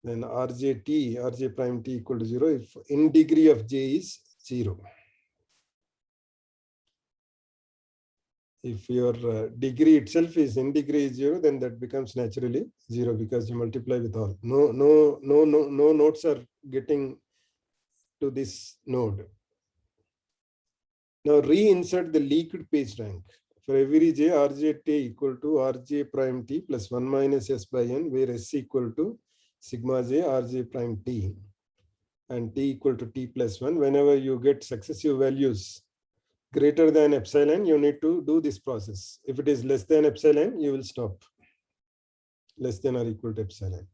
Then rj prime t equal to 0 if in degree of j is 0. If your degree itself is in degree is 0, then that becomes naturally 0 because you multiply with all. No nodes are getting to this node. Now reinsert the leaked page rank. For every j, rj t equal to rj prime t plus 1 minus s by n, where s equal to sigma j rj prime t and t equal to t plus 1. Whenever you get successive values greater than epsilon, you need to do this process. If it is less than epsilon, you will stop. Less than or equal to epsilon.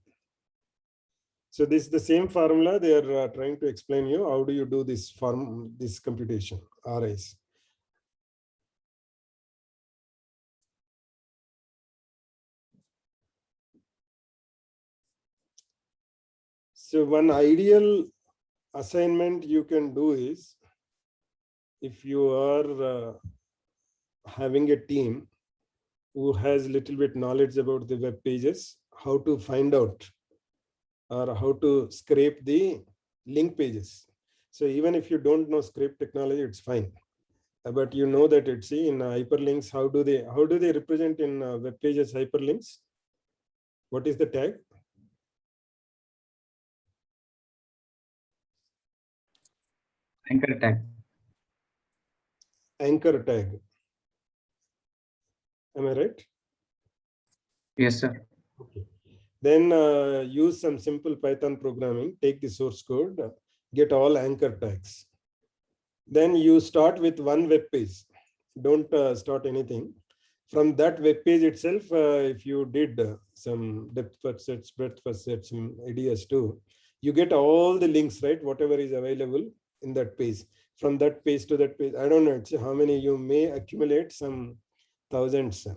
So this is the same formula they are trying to explain you. How do you do this this computation, RIs? So one ideal assignment you can do is, if you are having a team who has little bit knowledge about the web pages, how to find out or how to scrape the link pages. So even if you don't know scrape technology, it's fine. But you know that it's in hyperlinks. How do they represent in web pages hyperlinks? What is the tag? Anchor tag. Anchor tag. Am I right? Yes, sir. Okay. Then use some simple Python programming, take the source code, get all anchor tags. Then you start with one web page. Don't start anything. From that web page itself, if you did some depth first search, breadth first search, some ADS2, you get all the links, right? Whatever is available in that page. From that page to that page, I don't know how many you may accumulate, some thousands.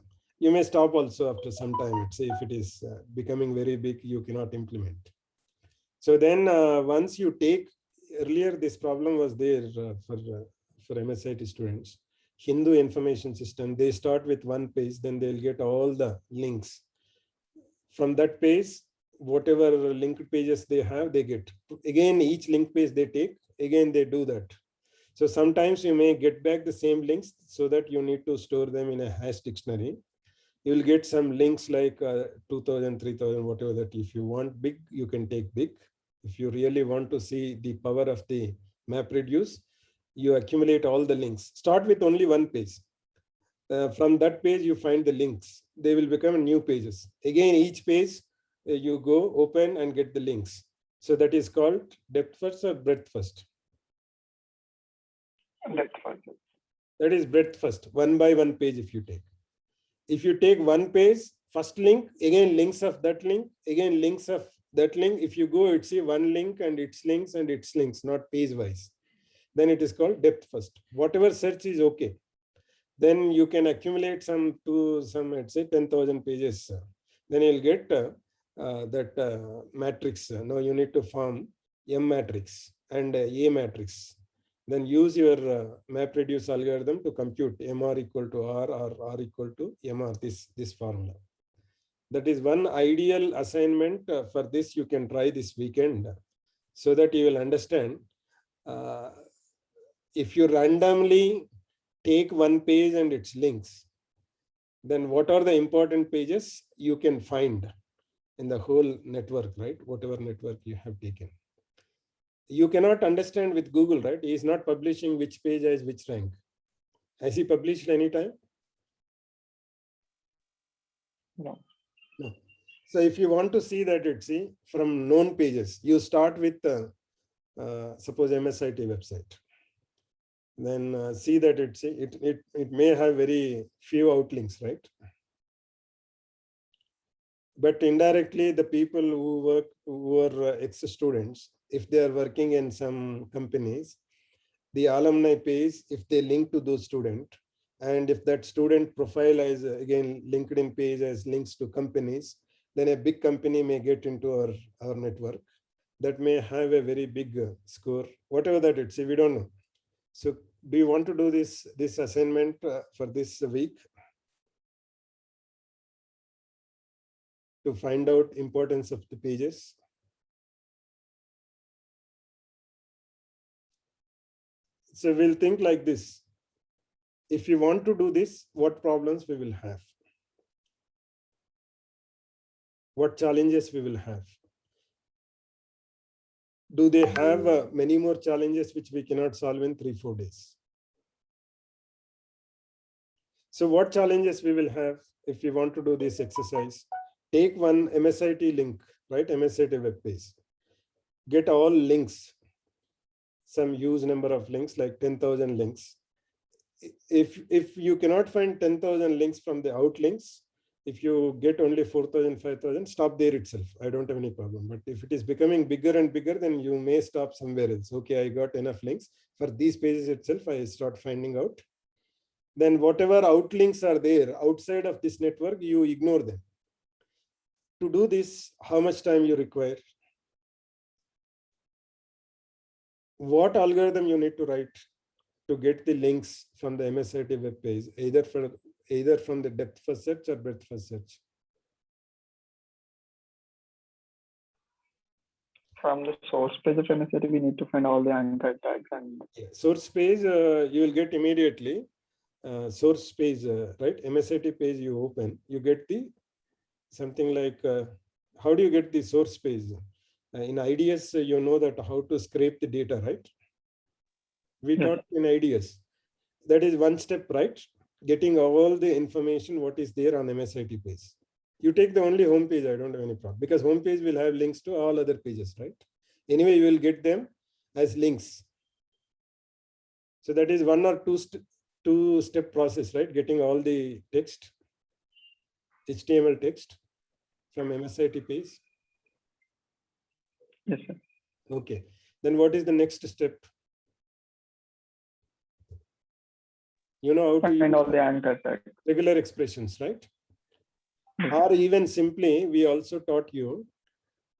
You may stop also after some time. Let's say if it is becoming very big, you cannot implement. So then once you take, earlier this problem was there for MSIT students. Hindu information system, they start with one page, then they'll get all the links. From that page, whatever linked pages they have, they get. Again, each link page they take, again they do that. So sometimes you may get back the same links so that you need to store them in a hash dictionary. You will get some links like 2000, 3000, whatever that. If you want big, you can take big. If you really want to see the power of the MapReduce, you accumulate all the links. Start with only one page. From that page, you find the links. They will become new pages. Again, each page, you go open and get the links. So that is called depth first or breadth first? Depth first. That is breadth first, one by one page if you take. If you take one page, first link, again links of that link, again links of that link. If you go, it's see one link and its links and its links, not page wise. Then it is called depth first. Whatever search is okay. Then you can accumulate some let's say 10,000 pages. Then you'll get that matrix. Now you need to form M matrix and A matrix. Then use your MapReduce algorithm to compute MR equal to R or R equal to MR, this formula. That is one ideal assignment. For this, you can try this weekend so that you will understand. If you randomly take one page and its links, then what are the important pages you can find in the whole network, right? Whatever network you have taken. You cannot understand with Google, right? He is not publishing which page has which rank. Has he published any time? No. No. So if you want to see that, see from known pages, you start with suppose MSIT website. Then see that it may have very few outlinks, right? But indirectly, the people who are ex-students, if they are working in some companies, the alumni page, if they link to those students, and if that student profile is again LinkedIn page as links to companies, then a big company may get into our network. That may have a very big score, whatever that it's, we don't know. So do you want to do this assignment for this week? To find out importance of the pages. So we'll think like this. If you want to do this, what problems we will have? What challenges we will have? Do they have many more challenges which we cannot solve in 3-4 days? So what challenges we will have if we want to do this exercise? Take one MSIT link, right? MSIT web page. Get all links, some huge number of links, like 10,000 links. If you cannot find 10,000 links from the outlinks, if you get only 4,000, 5,000, stop there itself. I don't have any problem. But if it is becoming bigger and bigger, then you may stop somewhere else. Okay, I got enough links. For these pages itself, I start finding out. Then whatever outlinks are there outside of this network, you ignore them. To do this, how much time you require? What algorithm you need to write to get the links from the MSIT web page, either from the depth first search or breadth first search? From the source page of MSIT, we need to find all the anchor tags and Source page, you will get immediately. Source page, right? MSIT page you open, you get the something like, how do you get the source page? In IDS, you know that how to scrape the data, right? We taught in IDS. That is one step, right? Getting all the information, what is there on MSIT page. You take the only home page, I don't have any problem, because home page will have links to all other pages, right? Anyway, you will get them as links. So that is one or two step process, right? Getting all the text, HTML text from MSIT page. yes, sir. Okay. Then what is the next step? You know how to Find use all the anchor tags. regular expressions, right? Or even simply, we also taught you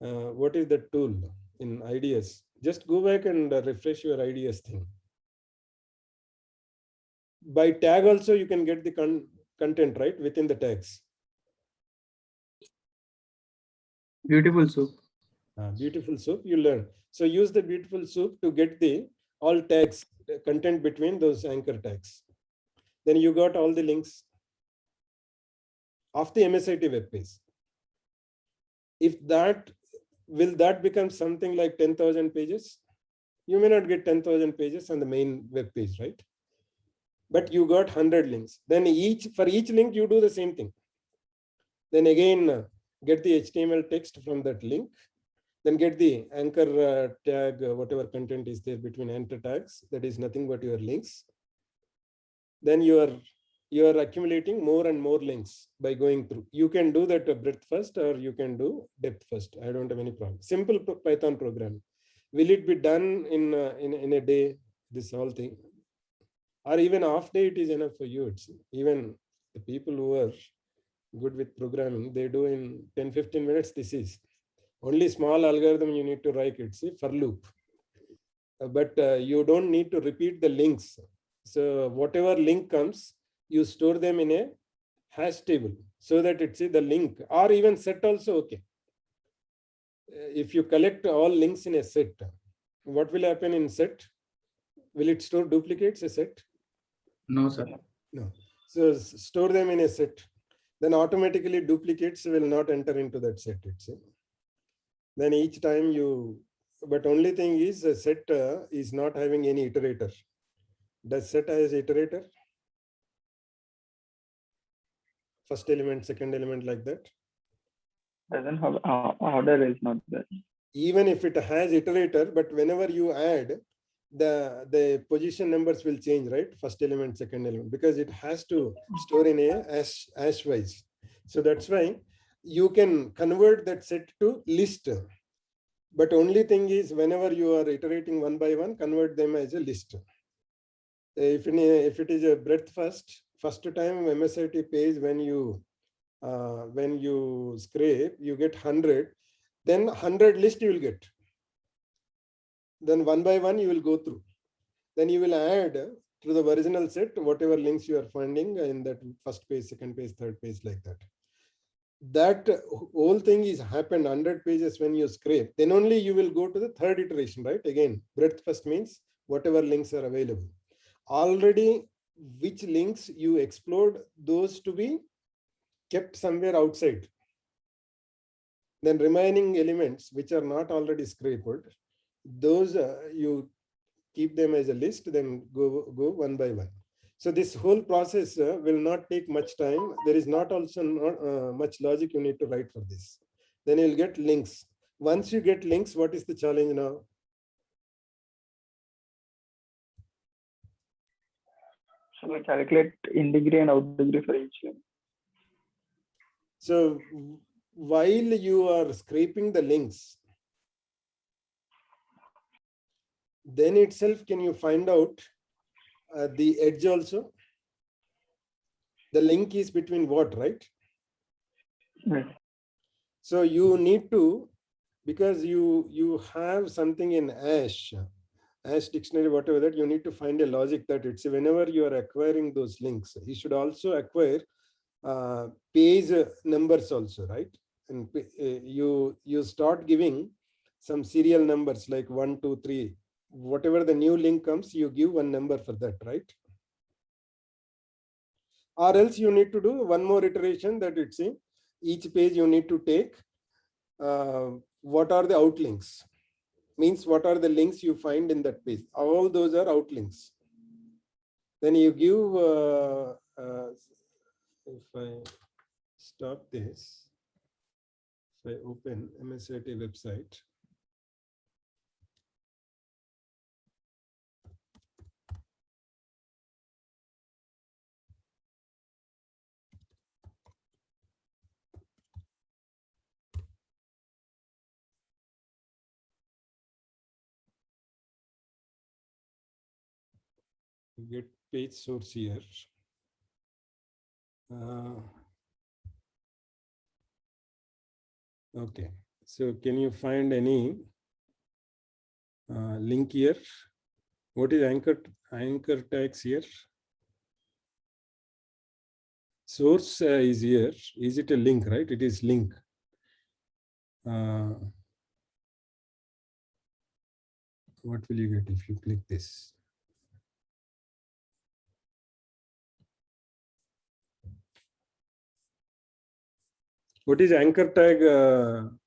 what is the tool in IDS. Just go back and refresh your IDS thing. By tag also, you can get the content, right, within the tags. Beautiful soup. Beautiful soup, you learn. So use the beautiful soup to get the all tags, the content between those anchor tags. Then you got all the links of the MSIT web page. If that, will that become something like 10,000 pages? You may not get 10,000 pages on the main web page, right? But you got 100 links. Then for each link, you do the same thing. Then again, get the HTML text from that link. Then get the anchor tag, whatever content is there between anchor tags. That is nothing but your links. Then you are accumulating more and more links by going through. You can do that breadth first, or you can do depth first. I don't have any problem. Simple Python program. Will it be done in a day? This whole thing, or even half day, it is enough for you. It's even the people who are good with programming, they do in 10-15 minutes. This is only small algorithm you need to write. It's a for loop, but you don't need to repeat the links. So whatever link comes, you store them in a hash table so that it's the link, or even set also okay. If you collect all links in a set, what will happen in set? Will it store duplicates a set? No, sir. No. So store them in a set. Then automatically duplicates will not enter into that set. Then each time you, but only thing is a set is not having any iterator. Does set has iterator? First element, second element, like that? Doesn't have order is not there. Even if it has iterator, but whenever you add, the position numbers will change, right? First element, second element, because it has to store in a hash wise. So that's why you can convert that set to list. But only thing is, whenever you are iterating one by one, convert them as a list. If it is a breadth first time MSIT page, when you scrape, you get 100, then 100 list you will get. Then one by one you will go through. Then you will add to the original set whatever links you are finding in that first page, second page, third page, like that. That whole thing is happened 100 pages when you scrape. Then only you will go to the third iteration, right? Again, breadth first means whatever links are available. Already, which links you explored, those to be kept somewhere outside. Then remaining elements which are not already scraped, those you keep them as a list, then go one by one. So this whole process will not take much time. There is not also not much logic you need to write for this. Then you'll get links. Once you get links, what is the challenge now? So we calculate in degree and out degree for each link. So while you are scraping the links, then itself, can you find out the edge also? The link is between what, right? Right. So you need to, because you have something in Ash dictionary, whatever that, you need to find a logic that it's whenever you are acquiring those links, you should also acquire page numbers also, right? And you start giving some serial numbers like 1, 2, 3. Whatever the new link comes, you give one number for that, right? Or else you need to do one more iteration that it's in each page you need to take what are the outlinks, means what are the links you find in that page. All those are outlinks. Then you give, if I stop this, if I open MSIT website, get page source here. Okay, so can you find any link here? What is anchor tags here? Source is here. Is it a link, right? It is link. What will you get if you click this? What is anchor tag?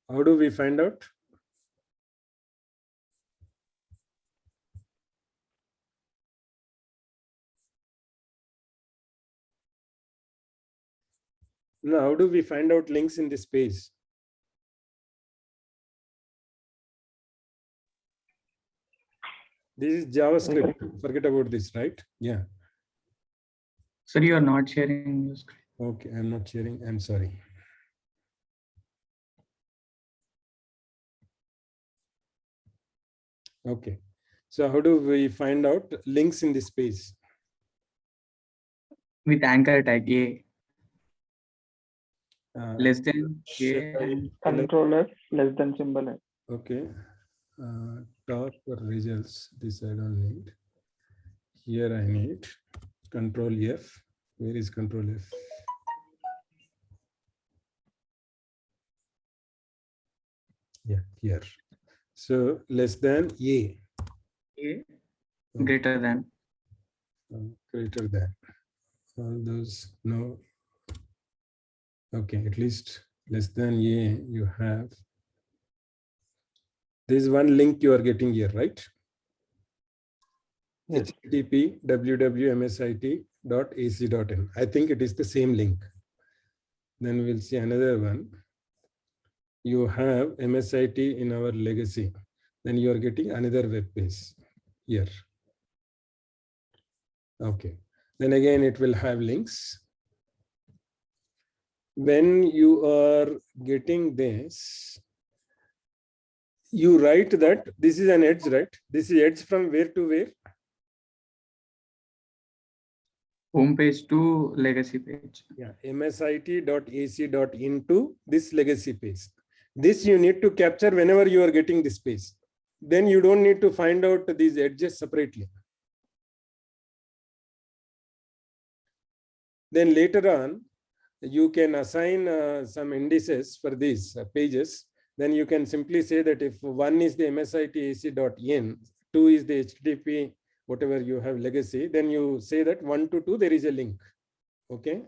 How do we find out? No, how do we find out links in this page? This is JavaScript. Forget about this, right? Yeah. Sir, you are not sharing your screen. Okay, I'm not sharing. I'm sorry. Okay. So how do we find out links in this page? With anchor tag A. Less than shall A. I- Control F less than symbol F. Okay. Top for results. This I don't need. Here I need Control F. Where is Control F? Yeah, here. So less than A. A greater than. Greater than. All those no. Okay, at least less than A you have. This is one link you are getting here, right? Yes. http www.msit.ac.in. I think it is the same link. Then we'll see another one. You have MSIT in our legacy. Then you are getting another web page here. Okay. Then again, it will have links. When you are getting this, you write that this is an edge, right? This is edge from where to where? Home page to legacy page. Yeah, msit.ac.in to this legacy page. This you need to capture whenever you are getting this page. Then you don't need to find out these edges separately. Then later on, you can assign some indices for these pages. Then you can simply say that if one is the msitac.in, two is the HTTP, whatever you have legacy, then you say that 1 to 2, there is a link. Okay.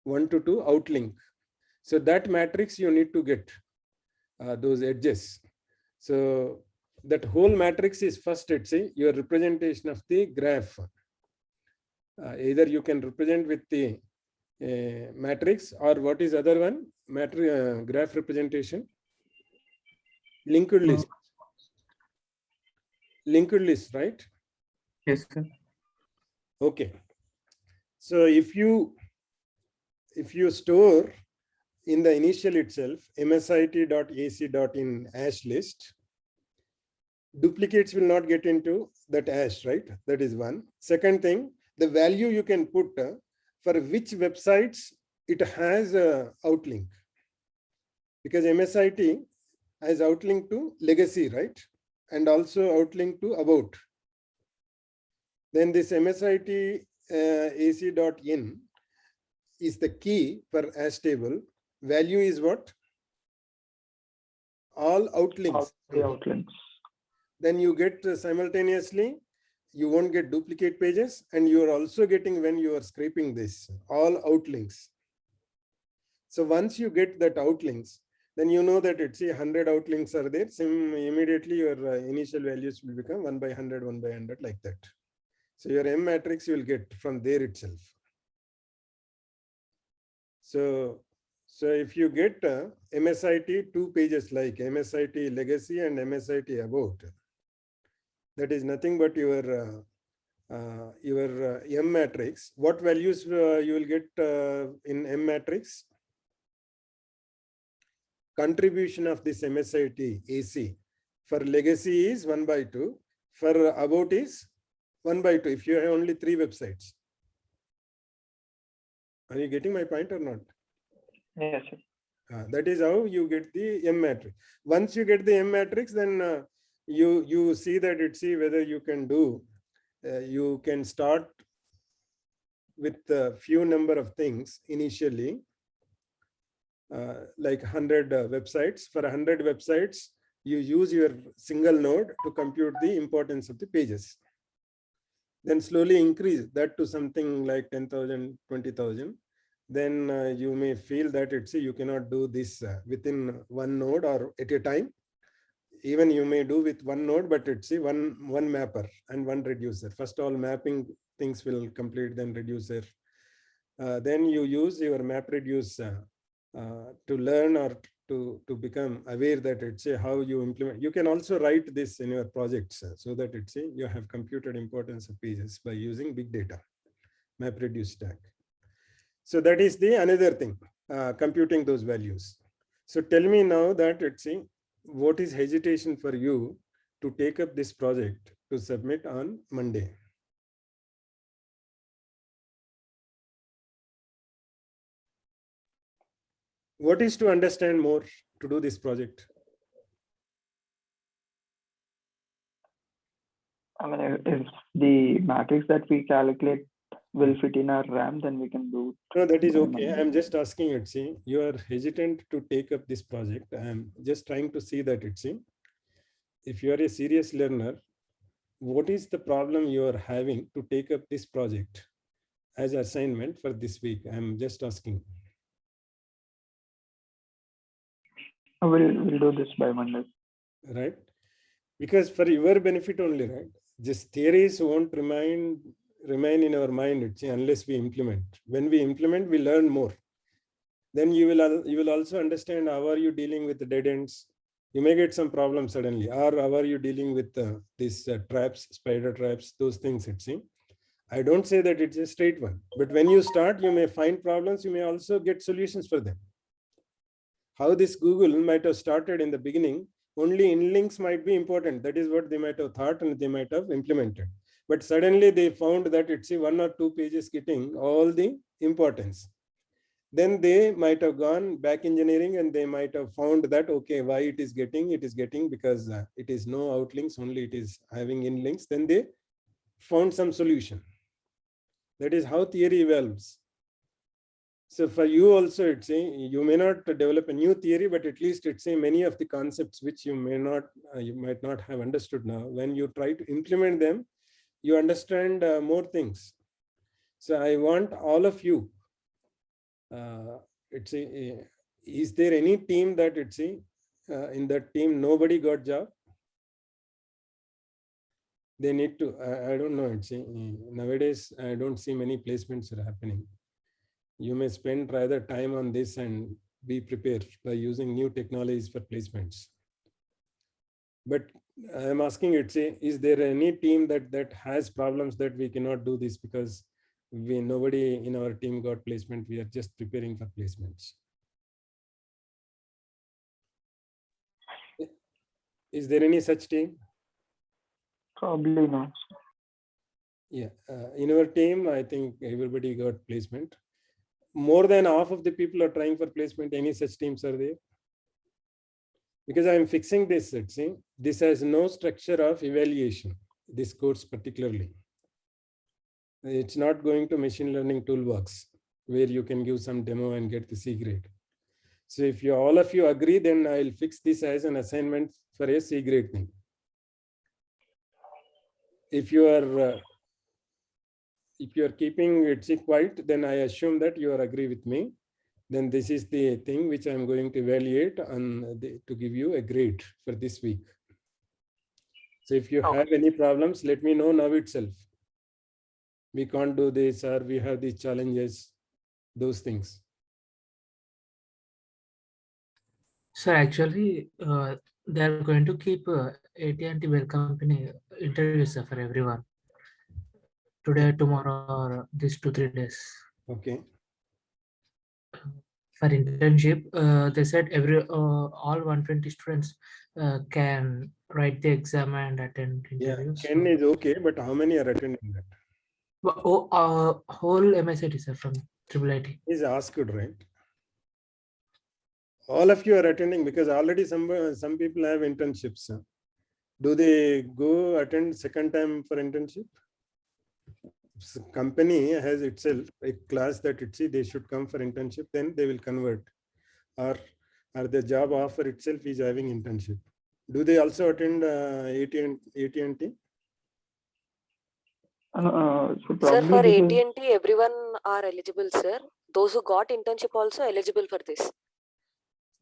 1 to 2 outlink. So that matrix you need to get. those edges. So that whole matrix is first, let's say, your representation of the graph. Either you can represent with the matrix, or what is other one? Graph representation. Linked list. Linked list, right? Yes, sir. Okay. So if you store in the initial itself msit.ac.in hash list, duplicates will not get into that hash, right? That is one. Second thing, the value you can put for which websites it has outlink, because MSIT has outlink to legacy, right? And also outlink to about. Then this MSIT ac.in is the key for hash table. Value is what? All outlinks. All the outlinks. Then you get simultaneously, you won't get duplicate pages, and you are also getting, when you are scraping this, all outlinks. So once you get that outlinks, then you know that it's 100 outlinks are there. Immediately your initial values will become 1 by 100, 1 by 100, like that. So your M matrix you will get from there itself. So if you get MSIT 2 pages like MSIT legacy and MSIT about, that is nothing but your M matrix. What values you will get in M matrix? Contribution of this MSIT AC for legacy is 1 by 2. For about is 1 by 2 if you have only 3 websites. Are you getting my point or not? Yes, sir. That is how you get the M matrix. Once you get the M matrix, then you see that whether you can do. You can start with a few number of things initially, like 100 websites. For 100 websites, you use your single node to compute the importance of the pages. Then slowly increase that to something like 10,000, 20,000. Then you may feel that you cannot do this within one node or at a time. Even you may do with one node, but one mapper and one reducer. First all mapping things will complete, then reducer. Then you use your MapReduce to learn or to become aware that how you implement. You can also write this in your projects so that you have computed importance of pages by using big data, MapReduce stack. So that is the another thing, computing those values. So tell me now that what is hesitation for you to take up this project to submit on Monday? What is to understand more to do this project? I mean, if the matrix that we calculate will fit in our RAM, then we can do it. No, that is okay. I'm just asking you are hesitant to take up this project. I'm just trying to see that if you are a serious learner, what is the problem you are having to take up this project as assignment for this week? I'm just asking. We'll do this by Monday. Right? Because for your benefit only, right? Just theories won't remain in our mind unless we implement. When we implement, we learn more. Then you will also understand how are you dealing with the dead ends. You may get some problems suddenly, or how are you dealing with these traps, spider traps, those things. I don't say that it's a straight one, but when you start, you may find problems. You may also get solutions for them. How this Google might have started in the beginning, only in links might be important. That is what they might have thought and they might have implemented. But suddenly they found that 1 or 2 pages getting all the importance. Then they might have gone back engineering and they might have found that, okay, why it is getting because it is no outlinks, only it is having in links. Then they found some solution. That is how theory evolves. So for you also, you may not develop a new theory, but at least many of the concepts which you might not have understood now, when you try to implement them, you understand more things. So I want all of you, is there any team that in that team, nobody got job. They need to, I don't know, it's nowadays, I don't see many placements are happening. You may spend rather time on this and be prepared by using new technologies for placements. But I'm asking it, say, is there any team that has problems that we cannot do this because nobody in our team got placement, we are just preparing for placements? Is there any such team? Probably not. Yeah, in our team, I think everybody got placement. More than half of the people are trying for placement. Any such teams are there? Because I'm fixing this, see, this has no structure of evaluation, this course particularly. It's not going to machine learning toolbox where you can give some demo and get the C grade. So if you all of you agree, then I'll fix this as an assignment for a C grade thing. If you are keeping it quiet, then I assume that you are agree with me. Then this is the thing which I'm going to evaluate to give you a grade for this week. So if you have any problems, let me know now itself. We can't do this, or we have these challenges, those things. So actually, they are going to keep AT&T Well Company interviews for everyone today, tomorrow, or these 2-3 days. Okay. For internship, they said all 120 students can write the exam and attend interviews. Yeah, 10 is okay, but how many are attending that? Whole MSIT sir from IIIT. Is asked, right? All of you are attending because already some people have internships. Do they go attend second time for internship? Company has itself a class that they should come for internship, then they will convert, or the job offer itself is having internship. Do they also attend AT&T? So Sir, probably for this is- AT&T, everyone are eligible, sir. Those who got internship also eligible for this.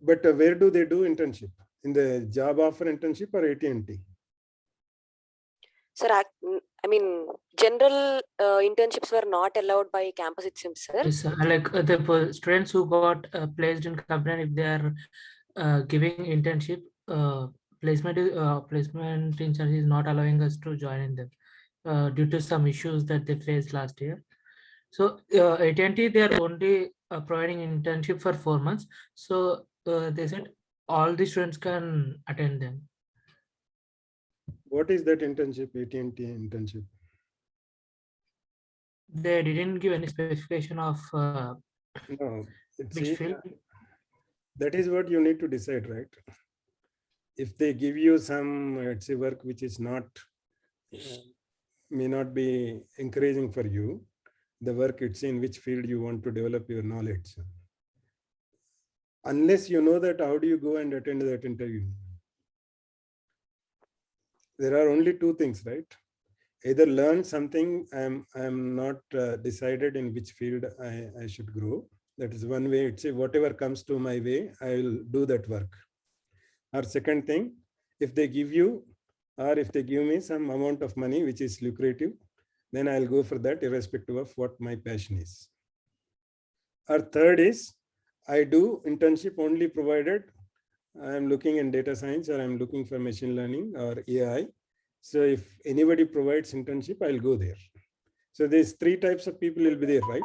But where do they do internship? In the job offer internship or AT&T? Sir, I mean, general internships were not allowed by campus, it seems, sir. Yes, like the students who got placed in company, if they are giving internship, placement in charge is not allowing us to join in them due to some issues that they faced last year. So AT&T, they are only providing internship for 4 months. So they said all the students can attend them. What is that internship, AT&T internship? They didn't give any specification of No, which field. that is what you need to decide, right? If they give you some, let's say, work which is not, may not be encouraging for you, the work it's in which field you want to develop your knowledge. Unless you know that, how do you go and attend that interview? There are only two things, right? Either learn something, I'm not decided in which field I should grow. That is one way. It's whatever comes to my way, I will do that work. Or second thing, if they give you, or if they give me some amount of money which is lucrative, then I'll go for that irrespective of what my passion is. Or third is, I do internship only provided I'm looking in data science, or I'm looking for machine learning or AI. So if anybody provides internship, I'll go there. So there's 3 types of people will be there, right?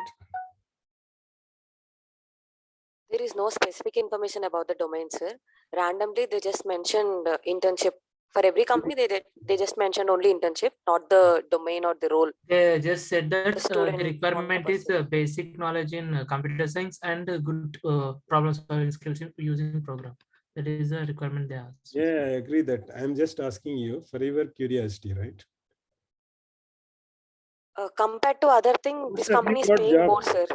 There is no specific information about the domain, sir. Randomly, they just mentioned internship. For every company, they just mentioned only internship, not the domain or the role. They just said that the student requirement is basic knowledge in computer science and good problem solving skills in using program. That is a requirement they asked. Yeah, I agree that. I'm just asking you for your curiosity, right? Compared to other thing, this company is What paying job? more, sir.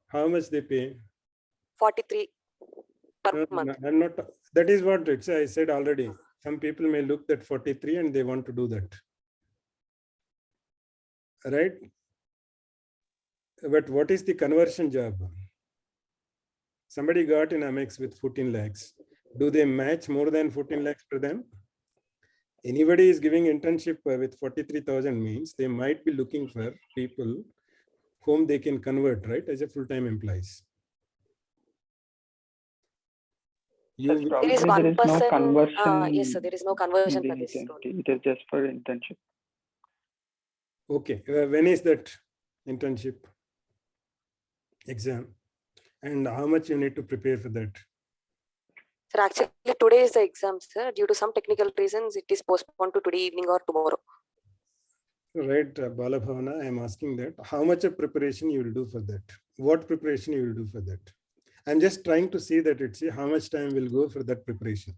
How much they pay? 43 per No, month. I'm not. That is what I said already. Some people may look at 43 and they want to do that. Right? But what is the conversion job? Somebody got in Amex with 14 lakhs. Do they match more than 14 lakhs per them? Anybody is giving internship with 43,000 means they might be looking for people whom they can convert, right, as a full-time employees. Sir, You probably There is there one is no person. conversion Yes, sir. There is no in conversion the for this role. internship. It is just for internship. okay? When is that internship exam, and how much you need to prepare for that? Sir, actually, today is the exam, sir. Due to some technical reasons, it is postponed to today evening or tomorrow. Right, Balabhavana, I am asking that. How much of preparation you will do for that? What preparation you will do for that? I'm just trying to see that it's how much time will go for that preparation.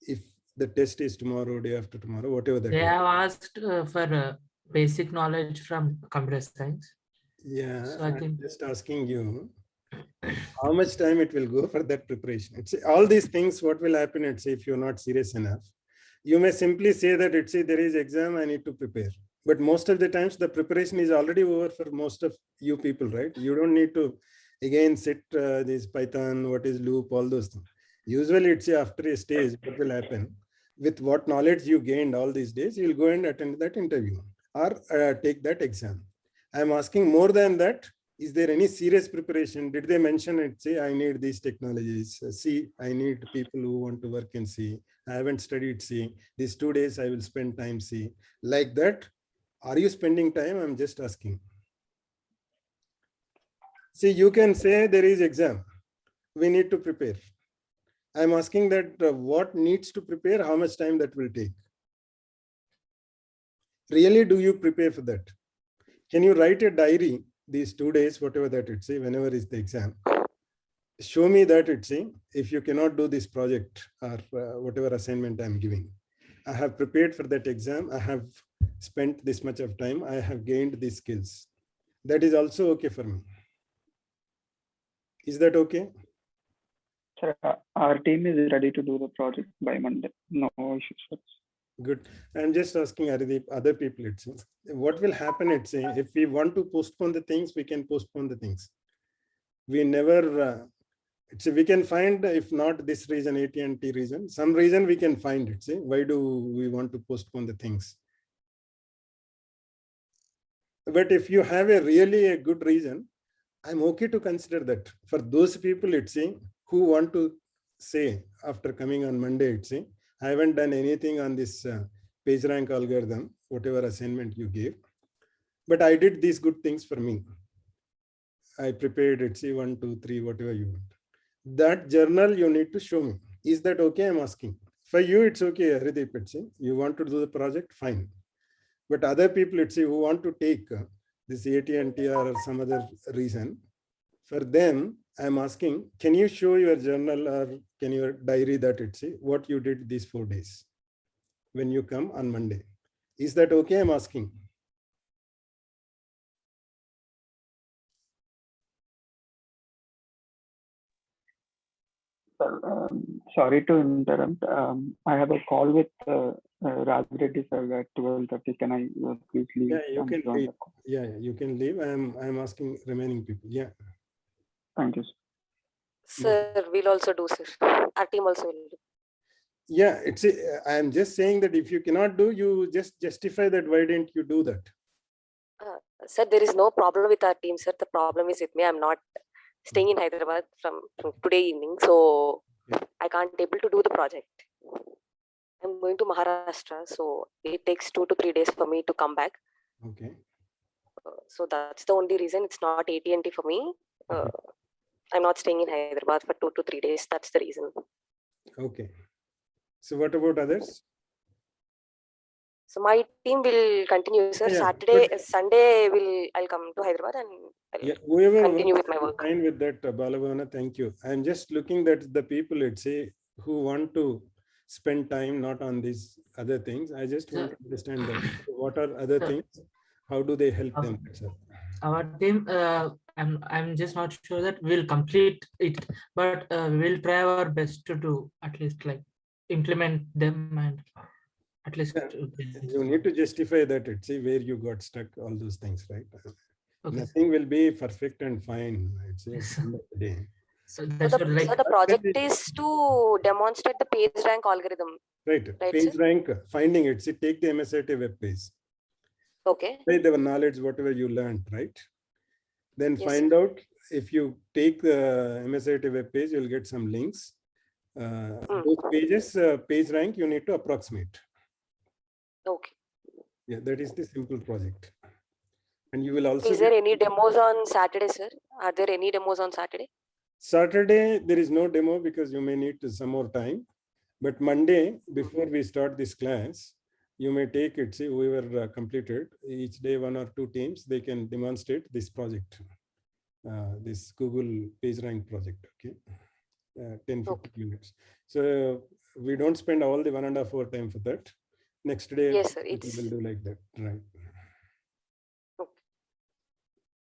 If the test is tomorrow, day after tomorrow, whatever that They is. have asked for basic knowledge from computer science. Yeah, So I I'm think just asking you how much time it will go for that preparation. It's all these things, what will happen, it's if you're not serious enough. You may simply say that it's there is exam, I need to prepare. But most of the times the preparation is already over for most of you people, right? You don't need to again sit this Python, what is loop, all those things. Usually it's after a stage, what will happen? With what knowledge you gained all these days, you'll go and attend that interview or take that exam. I'm asking more than that. Is there any serious preparation? Did they mention it? Say, I need these technologies. C, I need people who want to work in C. I haven't studied C. These 2 days I will spend time C. Like that. Are you spending time? I'm just asking. See, you can say there is exam. We need to prepare. I'm asking that what needs to prepare, how much time that will take. Really, do you prepare for that? Can you write a diary these 2 days, whatever that it's say, whenever is the exam? Show me that it's say, if you cannot do this project or whatever assignment I'm giving. I have prepared for that exam. I have spent this much of time. I have gained these skills. That is also okay for me. Is that okay? Sir, our team is ready to do the project by Monday. No issues, sir. Good. I'm just asking Harideep, other people, it's what will happen, it's say, if we want to postpone the things, we can postpone the things. We never, it's we can find, if not this reason, AT&T reason, some reason we can find it. See, why do we want to postpone the things? But if you have a really a good reason, I'm okay to consider that. For those people, it's saying, who want to say after coming on Monday, it's saying, I haven't done anything on this PageRank algorithm, whatever assignment you gave, but I did these good things for me. I prepared it, say 1, 2, 3, whatever you want. That journal you need to show me. Is that okay? I'm asking. For you, it's okay, Harideep, it's say, you want to do the project, fine. But other people, it's say, who want to take this AT&T or some other reason, for them, I'm asking, can you show your journal or can your diary that it's say what you did these 4 days when you come on Monday? Is that okay? I'm asking. Sir, sorry to interrupt. I have a call with Raj Reddy sir at 12:30. Can I please leave? Yeah, you and can join leave. the call? Yeah, you can leave. I'm asking remaining people. Yeah. Thank you, sir. Sir, we'll also do, sir. Our team also will do. Yeah, it's I'm just saying that if you cannot do, you just justify that. Why didn't you do that? Sir, there is no problem with our team, sir. The problem is with me. I'm not staying in Hyderabad from today evening, so I can't able to do the project. I'm going to Maharashtra, so it takes 2 to 3 days for me to come back. Okay. So that's the only reason. It's not AT&T for me. I'm not staying in Hyderabad for 2 to 3 days. That's the reason. Okay. So what about others? So my team will continue, sir. Yeah, Saturday, but- Sunday I'll come to Hyderabad and I'll Yeah, whoever continue works, with my work. fine with that, Balavana, thank you. I'm just looking at the people, let's say, who want to spend time not on these other things. I just want to understand that. What are other Sir. things? How do they help them? Sir? Our team, I'm just not sure that we'll complete it, but we'll try our best to do at least like implement them and at least. Yeah. You need to justify that, it's see where you got stuck, all those things, right? Okay. Nothing will be perfect and fine. It's Yes. end of the day. So that's what, like, So the project is to demonstrate the page rank algorithm, Right, right, page sir? rank, finding it. See, take the MSIT web page. Okay. Right, the knowledge, whatever you learned, right? Then Yes, find out if you take the MSIT web page, you'll get some links. Those pages, page rank, you need to approximate. Okay. Yeah, that is the simple project. And you will also Is there any demos on Saturday, sir? Are there any demos on Saturday? Saturday, there is no demo because you may need some more time. But Monday, before we start this class, you may take it, see whoever completed each day 1 or 2 teams, they can demonstrate this project, this Google PageRank project, okay? 10, 15 minutes. So we don't spend all the 1.5 hour time for that. Next day, Yes, sir. people It's will do like that, right? okay.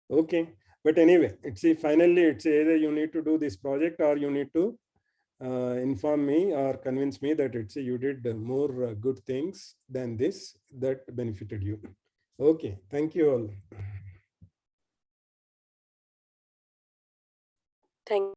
Okay, but anyway, it's finally, it's either you need to do this project or you need to inform me or convince me that it's you did more good things than this that benefited you. Okay, thank you all. Thank